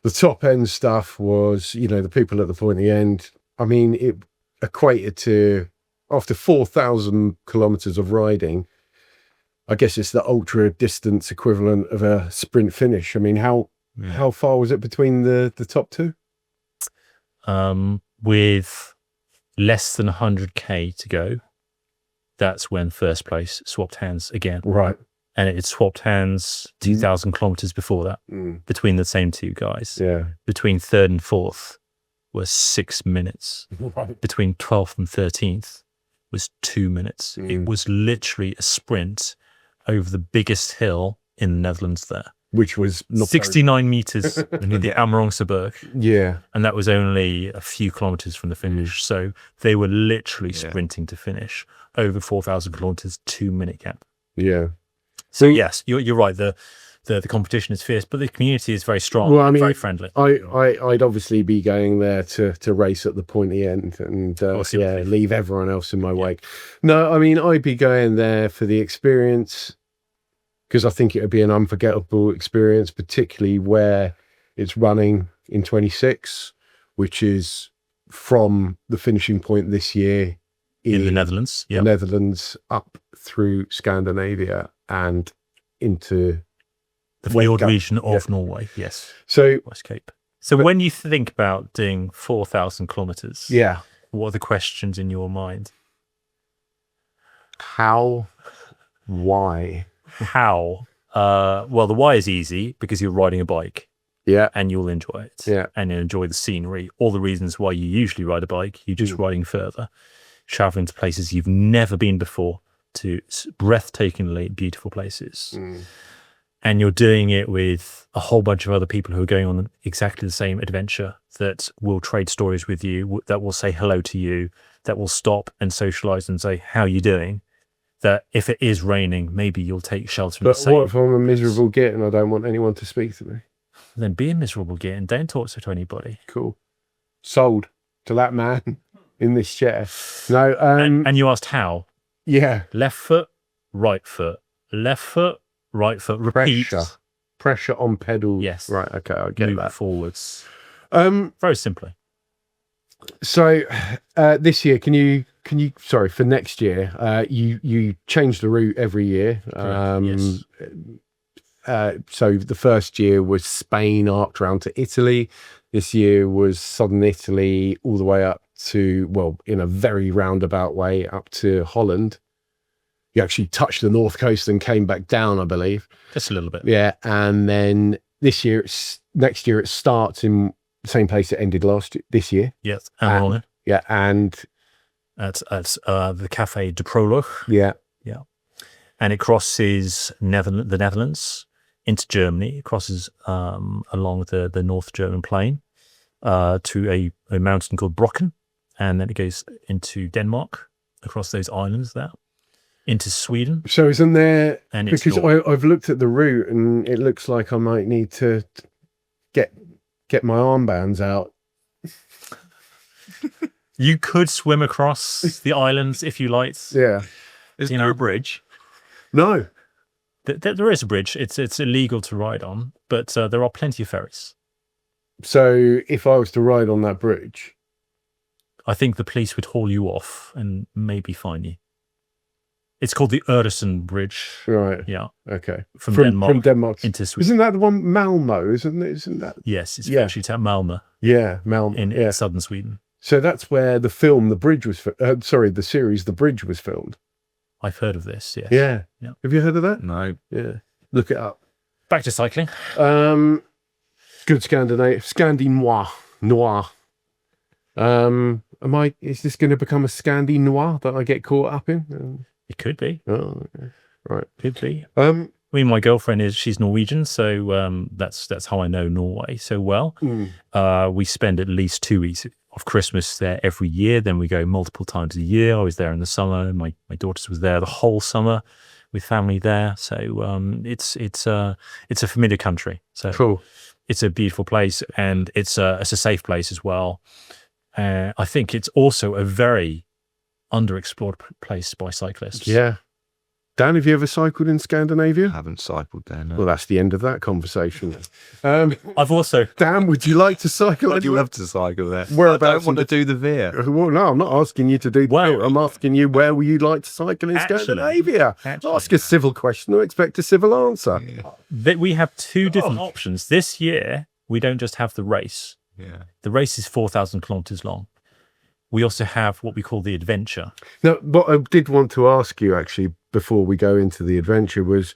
The top end stuff was, the people at the pointy end. I mean, it equated to, after 4,000 kilometers of riding, I guess it's the ultra distance equivalent of a sprint finish. I mean, how far was it between the top two? With less than 100k to go, that's when first place swapped hands again. Right. And it had swapped hands 2,000 kilometers before that between the same two guys. Yeah. Between third and fourth was 6 minutes. Right. Between 12th and 13th was 2 minutes. It was literally a sprint over the biggest hill in the Netherlands there. Which was not 69 meters in the Amerongse Berg. Yeah. And that was only a few kilometers from the finish. So they were literally sprinting to finish over 4,000 kilometers, 2 minute gap. Yeah. So yes, you're right. The competition is fierce, but the community is very strong. Well, I mean, very friendly. I'd obviously be going there to race at the pointy end and leave everyone else in my wake. No, I mean, I'd be going there for the experience, because I think it would be an unforgettable experience, particularly where it's running in 26, which is from the finishing point this year in the Netherlands. The Netherlands up through Scandinavia and into the fjord region of Norway. Yes. So West Cape. So when you think about doing 4,000 kilometers, what are the questions in your mind? How? Why? How? Well, the why is easy, because you're riding a bike. Yeah. And you'll enjoy it. Yeah. And you'll enjoy the scenery. All the reasons why you usually ride a bike, you're just riding further, traveling to places you've never been before, to breathtakingly beautiful places. And you're doing it with a whole bunch of other people who are going on exactly the same adventure, that will trade stories with you, that will say hello to you, that will stop and socialize and say, how are you doing? That if it is raining, maybe you'll take shelter. But what if I'm a miserable git and I don't want anyone to speak to me? Then be a miserable git and don't talk to anybody. Cool. Sold to that man in this chair. No. And you asked how? Yeah. Left foot, right foot. Left foot, right foot. Repeat. Pressure on pedals. Yes. Right. Okay. I get Move that. Forwards. Very simply. So this year, can you sorry, for next year, you change the route every year. Yes. So the first year was Spain, arced round to Italy. This year was southern Italy all the way up to, well, in a very roundabout way, up to Holland. You actually touched the north coast and came back down, I believe. Just a little bit. Yeah. And then next year it starts in the same place it ended this year. Yes. And at the Café de Prolog. Yeah. Yeah. And it crosses the Netherlands into Germany. It crosses along the North German plain to a mountain called Brocken. And then it goes into Denmark, across those islands there, into Sweden. So isn't there, and because I've looked at the route and it looks like I might need to get my armbands out. You could swim across the islands if you liked. Yeah. Is there a bridge? No. There is a bridge. It's illegal to ride on, but there are plenty of ferries. So if I was to ride on that bridge, I think the police would haul you off and maybe fine you. It's called the Øresund Bridge. Right. Yeah. Okay. From Denmark into Sweden. Isn't that the one, Malmo? Isn't that? Yes, it's actually to Malmö. Yeah, Malmö. In southern Sweden. So that's where the film, The Bridge was, the series, The Bridge was filmed. I've heard of this, yes. Yeah. Yeah. Have you heard of that? No. Yeah. Look it up. Back to cycling. Good Scandinois. Noir. Is this going to become a Scandi noir that I get caught up in? It could be. Oh, okay. Right. Could be. I mean, my girlfriend she's Norwegian, so that's how I know Norway so well. We spend at least 2 weeks of Christmas there every year. Then we go multiple times a year. I was there in the summer. My daughters was there the whole summer with family there. So it's a familiar country. So Cool. it's a beautiful place, and it's a safe place as well. I think it's also a very underexplored place by cyclists. Yeah. Dan, have you ever cycled in Scandinavia? I haven't cycled there. No. Well, that's the end of that conversation. I've also Dan, would you like to cycle? I'd love to cycle there. Whereabouts I don't want to do the Veer. Well, no, I'm not asking you to do Well, that. I'm asking you, where would you like to cycle in Actually- Scandinavia? actually- Ask a civil question or expect a civil answer. that we have two different options. This year, we don't just have the race. Yeah. The race is 4,000 kilometers long. We also have what we call the adventure. Now, what I did want to ask you actually before we go into the adventure was,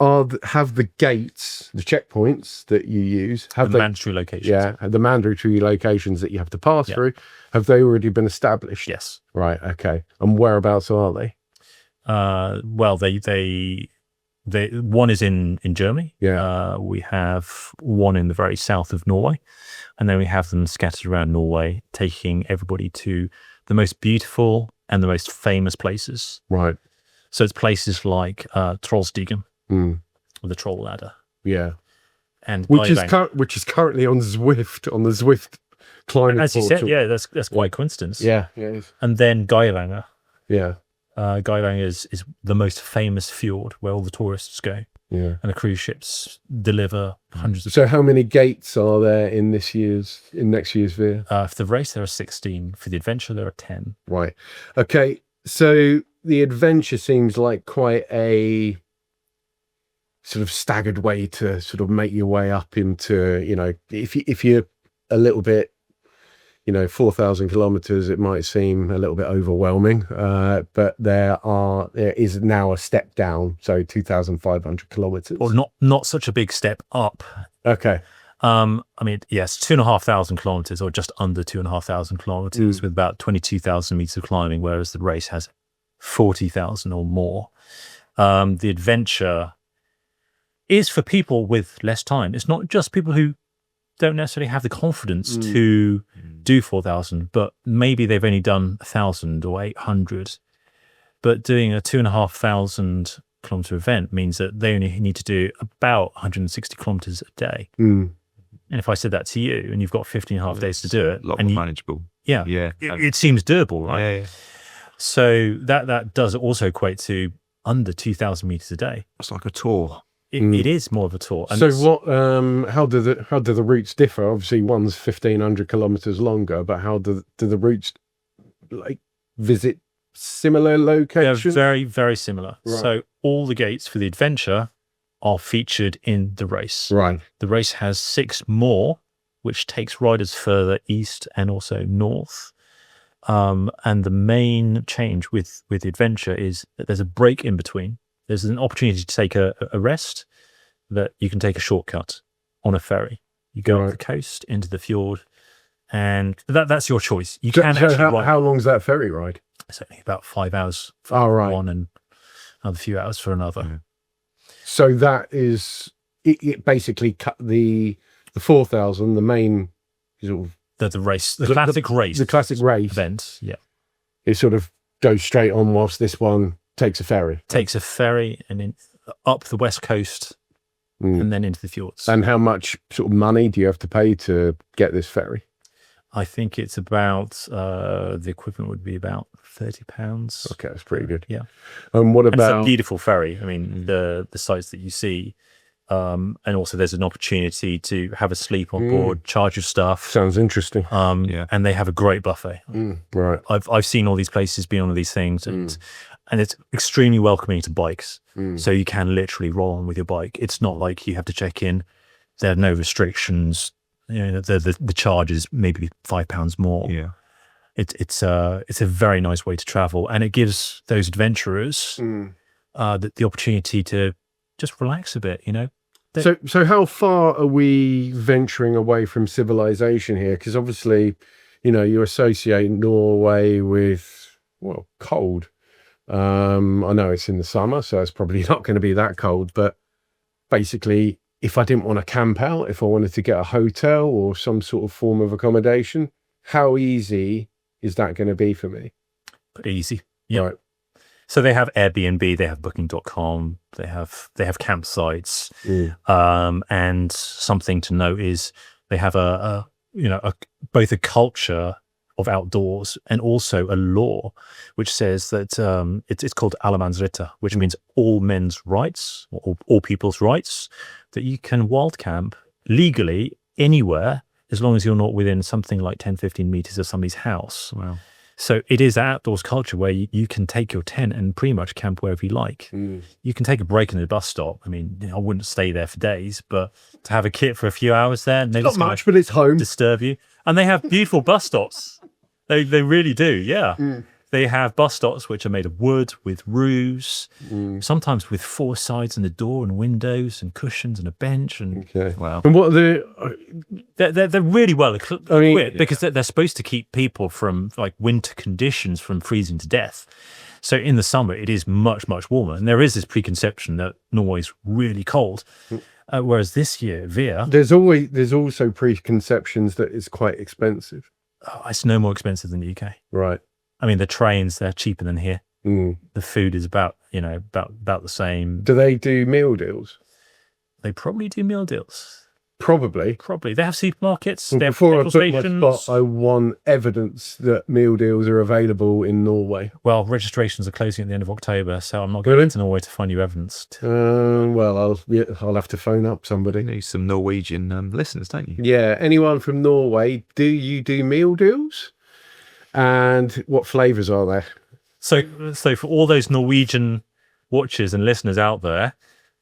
have the gates, the checkpoints that you use, have The they? mandatory locations. Yeah, the mandatory locations that you have to pass Yeah. through, have they already been established? Yes. Right. Okay. And whereabouts are they? Well, they one is in Germany. Yeah. We have one in the very south of Norway, and then we have them scattered around Norway, taking everybody to the most beautiful and the most famous places. Right. So it's places like Trollstigen, Mm. or the Troll Ladder, Yeah. and Which is Geiranger. which is currently on the Zwift climbing As you portal. said, yeah, that's quite a coincidence. Yeah. Yeah. it is. And then Geiranger. Yeah. Geiranger is the most famous fjord where all the tourists go, Yeah. and the cruise ships deliver hundreds of. So how many gates are there in next year's Veer? For the race, there are 16. For the adventure, there are 10. Right. Okay. So the adventure seems like quite a sort of staggered way to sort of make your way up into, if you're a little bit, 4,000 kilometers, it might seem a little bit overwhelming, but there is now a step down. So 2,500 kilometers. Or not such a big step up. Okay. I mean, yes, 2,500 kilometers, or just under 2,500 kilometers, with about 22,000 meters of climbing, whereas the race has 40,000 or more. The adventure is for people with less time. It's not just people who don't necessarily have the confidence to do 4,000, but maybe they've only done 1,000 or 800. But doing a 2,500 kilometer event means that they only need to do about 160 kilometers a day. And if I said that to you, and you've got 15 and a half days to do it, A lot and more manageable. yeah, Yeah. it seems doable, right? Yeah. So that does also equate to under 2,000 meters a day. It's like a tour. It is more of a tour. And So it's- what? How do the routes differ? Obviously, one's 1,500 kilometers longer, but how do the routes visit similar they're locations? very, very similar. Right. So all the gates for the adventure are featured in the race. Right. The race has 6 more, which takes riders further east and also north. And the main change with the adventure is that there's a break in between. There's an opportunity to take a rest, that you can take a shortcut on a ferry. You go up the coast into the fjord, and that's your choice. You can actually ride. How long's that ferry ride? It's only about 5 hours for Oh, right. one and another few hours for another. So that is it. Basically, cut the 4,000, the main sort of The race, the classic race, the classic race event. Yeah, it sort of goes straight on, whilst this one takes a ferry. takes a ferry and then up the west coast, and then into the fjords. And how much sort of money do you have to pay to get this ferry? I think it's about the equivalent would be about £30. Okay, that's pretty good. Yeah. And what And it's a about beautiful ferry. I mean, the sights that you see, and also there's an opportunity to have a sleep on board, charge your stuff. sounds interesting. And they have a great buffet. Right. I've seen all these places, been on all these things, and it's extremely welcoming to bikes. So you can literally roll on with your bike. It's not like you have to check in. There are no restrictions. The charge is maybe £5 more. Yeah. It's a very nice way to travel, and it gives those adventurers the opportunity to just relax a bit. So how far are we venturing away from civilization here? Because obviously, you associate Norway with cold, I know it's in the summer, so it's probably not going to be that cold, but basically, if I didn't want to camp out, if I wanted to get a hotel or some sort of form of accommodation, how easy is that going to be for me? Pretty easy. Yeah. Right. So they have Airbnb, they have Booking.com, they have campsites, and something to note is they have both a culture of outdoors and also a law which says that it's called Allemansritte, which means all men's rights, or all people's rights, that you can wild camp legally anywhere as long as you're not within something like 10, 15 meters of somebody's house. Wow. So it is outdoors culture where you can take your tent and pretty much camp wherever you like. You can take a break in the bus stop. I mean, I wouldn't stay there for days, but to have a kit for a few hours there, Not much, but it's home. Disturb you. And they have beautiful bus stops. They really do, yeah. They have bus stops which are made of wood with roofs, sometimes with 4 sides and a door and windows and cushions and a bench. And Okay. Wow. And what are they're really well equipped mean, because they're supposed to keep people from like winter conditions from freezing to death. So in the summer, it is much, much warmer. And there is this preconception that Norway is really cold. Whereas this year, Via, there's also preconceptions that it's quite expensive. it's no more expensive than the UK. Right. I mean, the trains, they're cheaper than here. Mm. The food is about the same. Do they do meal deals? They probably do meal deals. Probably. Probably. They have supermarkets. Well, they have before I petrol book my stations. spot, I want evidence that meal deals are available in Norway. Well, registrations are closing at the end of October, so I'm not going Really? to Norway to find you evidence. Well, I'll have to phone up You somebody. need some Norwegian listeners, don't you? Yeah, anyone from Norway, do you do meal deals? And what flavours are there? So for all those Norwegian watchers and listeners out there,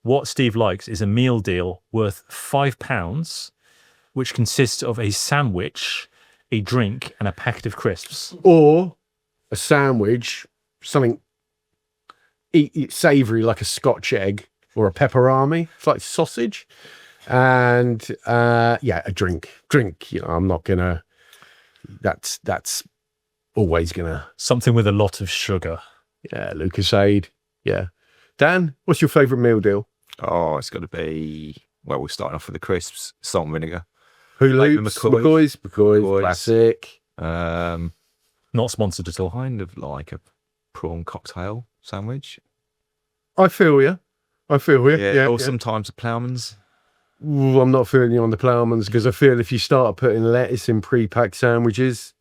what Steve likes is a meal deal worth £5, which consists of a sandwich, a drink, and a packet of crisps. Or a sandwich, something eat savoury like a Scotch egg or a pepperami. It's like sausage. And a drink. I'm not gonna. That's always gonna. Something with a lot of sugar. Yeah, Lucasade. Yeah. Dan, what's your favourite meal deal? Oh, it's got to be, well, we're starting off with the crisps, salt and vinegar. Hula Like the McCoy's, McCoy's. classic. Not sponsored at all. Kind of like a prawn cocktail sandwich. I feel you. Yeah. Or sometimes a ploughman's. Ooh, I'm not feeling you on the ploughman's because I feel if you start putting lettuce in pre-packed sandwiches,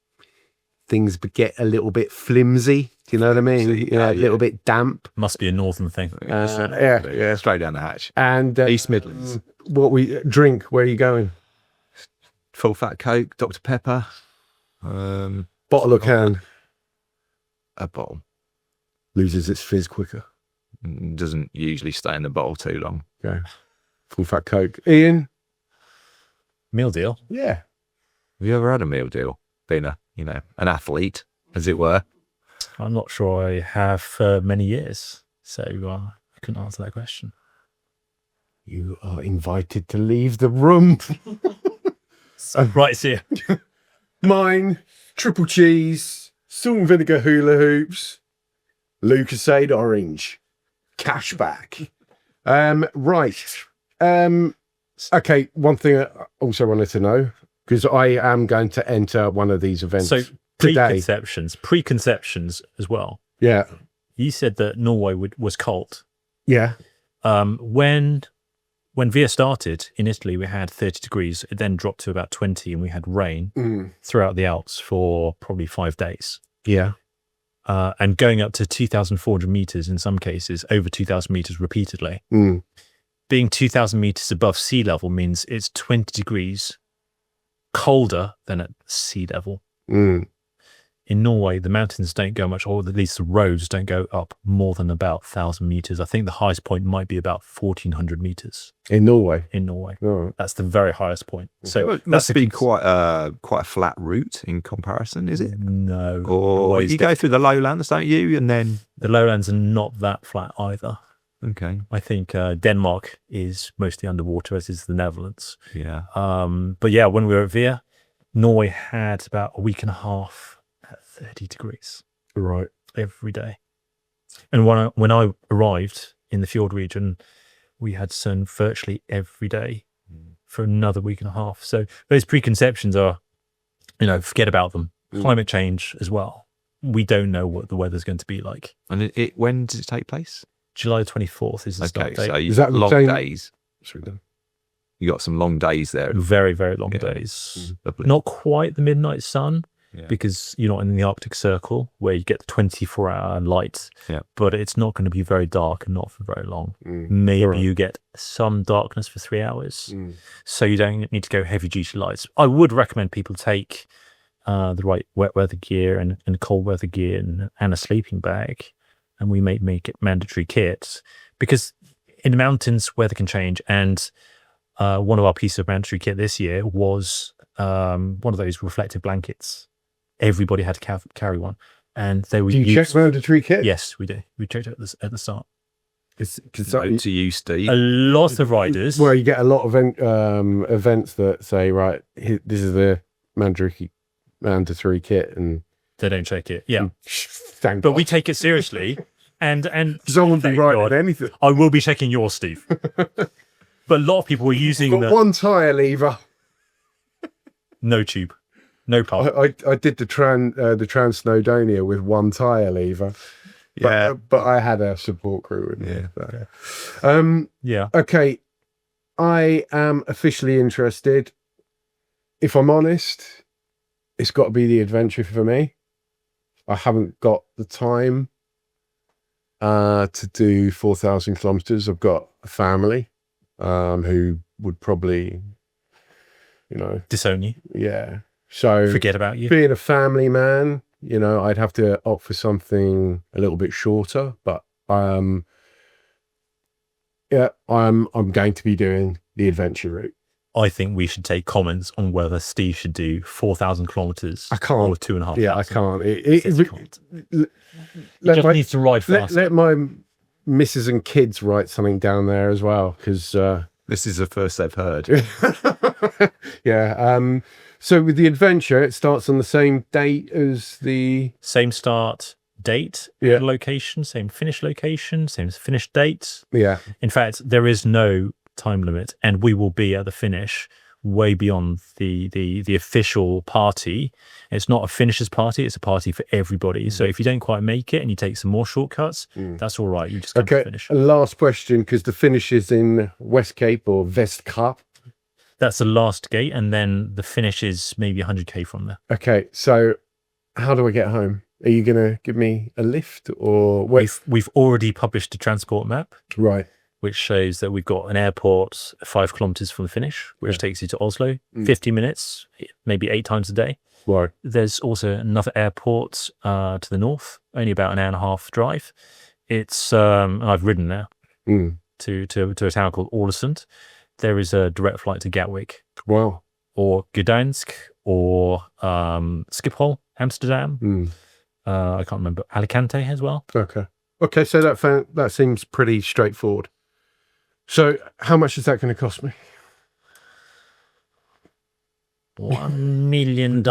things get a little bit flimsy. Do you know what I mean? Flimsy, A yeah. little bit damp. Must be a northern thing. Yeah. Straight down the hatch. And East Midlands. what we drink? Where are you going? Full fat Coke, Dr. Pepper. Bottle or can? A bottle. Loses its fizz quicker. Doesn't usually stay in the bottle too long. Okay. Full fat Coke. Ian? Meal deal. Yeah. Have you ever had a meal deal? Been an athlete, as it were? I'm not sure I have for many years, so I couldn't answer that question. You are invited to leave the room. Right, see you. Mine, triple cheese, salt and vinegar hula hoops, Lucasade orange, cashback. Right. Okay, one thing I also wanted to know, because I am going to enter one of these events So today. preconceptions as well. Yeah. You said that Norway was cold. Yeah. When Via started in Italy, we had 30 degrees. It then dropped to about 20, and we had rain throughout the Alps for probably 5 days. Yeah. And going up to 2,400 meters in some cases, over 2,000 meters repeatedly. Being 2,000 meters above sea level means it's 20 degrees colder than at sea level. In Norway, the mountains don't go much, or at least the roads don't go up more than about 1,000 meters. I think the highest point might be about 1,400 meters In Norway. in Norway. Oh. That's the very highest point. So Well, it that's must be quite a flat route in comparison, is it? No. Or Norway's you go through the lowlands, don't you? And then the lowlands are not that flat either. okay, I think Denmark is mostly underwater, as is the Netherlands. yeah. But yeah, when we were at Via, Norway had about a week and a half at 30 degrees Right. every day. And when I arrived in the fjord region, we had sun virtually every day for another week and a half. So those preconceptions are, forget about them. Climate change as well. We don't know what the weather's going to be like. And when does it take place? July 24th is the start date. So Is that the long same- days. You got some long days there. Very, very long days. Lovely. Not quite the midnight sun, Yeah. because you're not in the Arctic Circle where you get the 24-hour light. Yeah. But it's not going to be very dark and not for very long. Mm. Maybe Right. you get some darkness for 3 hours. So you don't need to go heavy duty lights. I would recommend people take the right wet weather gear and cold weather gear and a sleeping bag. And we may make it mandatory kits, because in the mountains, weather can change. And one of our pieces of mandatory kit this year was one of those reflective blankets. Everybody had to carry one. And they were Do you check mandatory kit? Yes, we do. We checked it at the start. Note to you, Steve. A lot of riders. Where you get a lot of events that say, right, this is the mandatory kit, and They don't check it. Yeah. thank But God. we take it seriously. And Someone be thank right God, on anything. I will be checking yours, Steve. But a lot of people were using Got the one tyre lever. no tube, no pump. I did the Trans-Snowdonia with one tyre lever. Yeah. But I had a support crew. Yeah. Okay, I am officially interested. If I'm honest, it's got to be the adventure for me. I haven't got the time to do 4,000 kilometers. I've got a family who would probably, Disown you. yeah. So Forget about you. being a family man, I'd have to opt for something a little bit shorter. But I'm going to be doing the adventure route. I think we should take comments on whether Steve should do 4,000 kilometers. I can't. Or 2,500. Yeah, I can't. Says he can't. He Let just my, needs to ride fast. let my missus and kids write something down there as well, because This is the first they've heard. yeah. So with the adventure, it starts on the same date as the Same start date, Yeah. location, same finish location, same finish date. yeah. In fact, there is no time limit, and we will be at the finish way beyond the official party. It's not a finishers party, it's a party for everybody. So if you don't quite make it and you take some more shortcuts, that's all right. You just come to Okay. finish. Last question, because the finish is in West Cape or Vestkap. That's the last gate, and then the finish is maybe 100k from there. Okay, so how do I get home? Are you going to give me a lift or wait? We've already published a transport map, Right. which shows that we've got an airport 5 kilometers from the finish, which takes you to Oslo, 50 minutes, maybe 8 times a day. Right. There's also another airport to the north, only about an hour and a half drive. It's I've ridden now to a town called Ålesund. There is a direct flight to Gatwick Wow. or Gdansk or Schiphol, Amsterdam. I can't remember, Alicante as well. Okay. Okay, so that seems pretty straightforward. So how much is that going to cost me? $1 million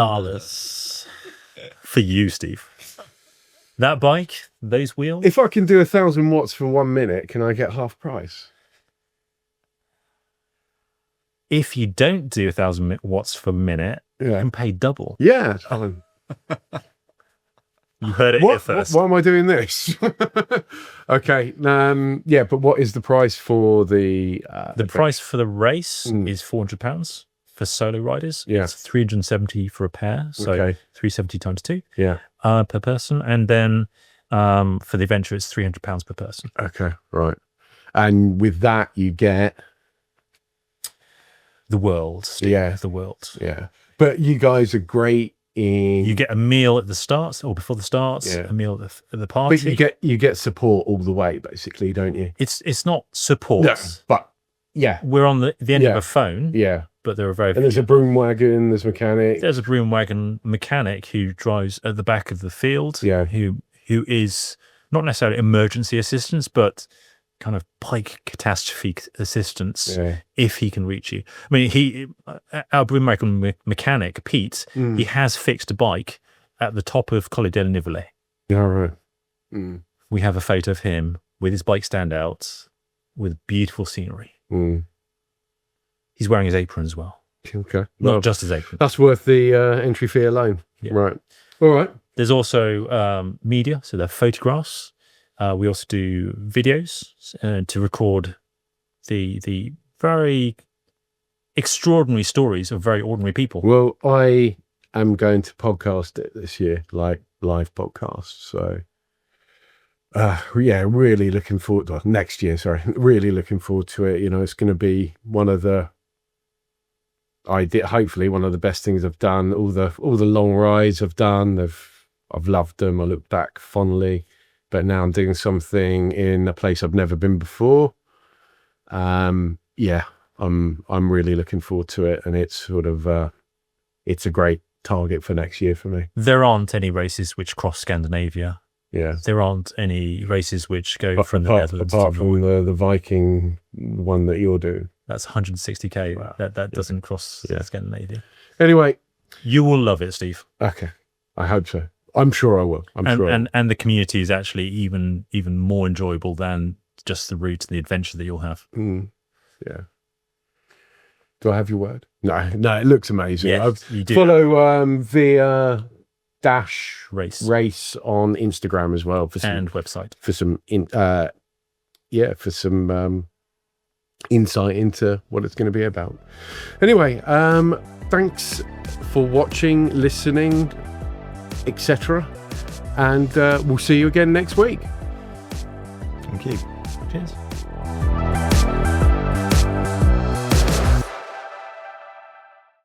for you, Steve. That bike, those wheels. If I can do 1,000 watts for 1 minute, can I get half price? If you don't do 1,000 watts per minute, you Yeah. can pay double. Yeah, Alan. You heard it here What, first. why am I doing this? Okay. Yeah, but what is the price for the The price for the race is £400 for solo riders. Yeah. It's 370 for a pair, so Okay. 370 times 2 Yeah. per person, and then for the adventure it's £300 per person. Okay. Right. And with that, you get The world, Steve, Yeah. the world. yeah. But you guys are great in. You get a meal at the start or before the start, Yeah. a meal at the party. But you get support all the way, basically, don't you? It's not support. No, but yeah, We're on the end Yeah. of a phone, yeah. but there are very And there's a broom wagon, there's mechanic. There's a broom wagon mechanic who drives at the back of the field. Yeah. Who is not necessarily emergency assistance, but kind of bike catastrophe assistance Yeah. if he can reach you. I mean, our broom wagon mechanic Pete, he has fixed a bike at the top of Colle del Nivole. All right. we have a photo of him with his bike stand out with beautiful scenery. He's wearing his apron as well. Okay. Not just his apron. That's worth the entry fee alone. Yeah. Right. All right. There's also media, so they're photographs. We also do videos to record the very extraordinary stories of very ordinary people. Well, I am going to podcast it this year, like live podcasts. So, yeah, really looking forward to next year. Sorry, really looking forward to it. You know, it's going to be one of the hopefully one of the best things I've done. All the long rides I've done, I've loved them. I look back fondly, but now I'm doing something in a place I've never been before. Yeah, I'm really looking forward to it, and it's sort of it's a great target for next year for me. There aren't any races which cross Scandinavia. Yeah, There aren't any races which go from the apart Netherlands from the Viking one that you're doing. That's 160k. Wow. That doesn't cross Scandinavia. Anyway, You will love it, Steve. okay, I hope so. I'm sure I will. I'm sure. And the community is actually even more enjoyable than just the route and the adventure that you'll have. Yeah. Do I have your word? No, it looks amazing. Yeah, you do. Follow the dash Race on Instagram as well for some, and website. for some insight into what it's going to be about. Anyway, thanks for watching, listening, etc. And we'll see you again next week. Thank you. Cheers.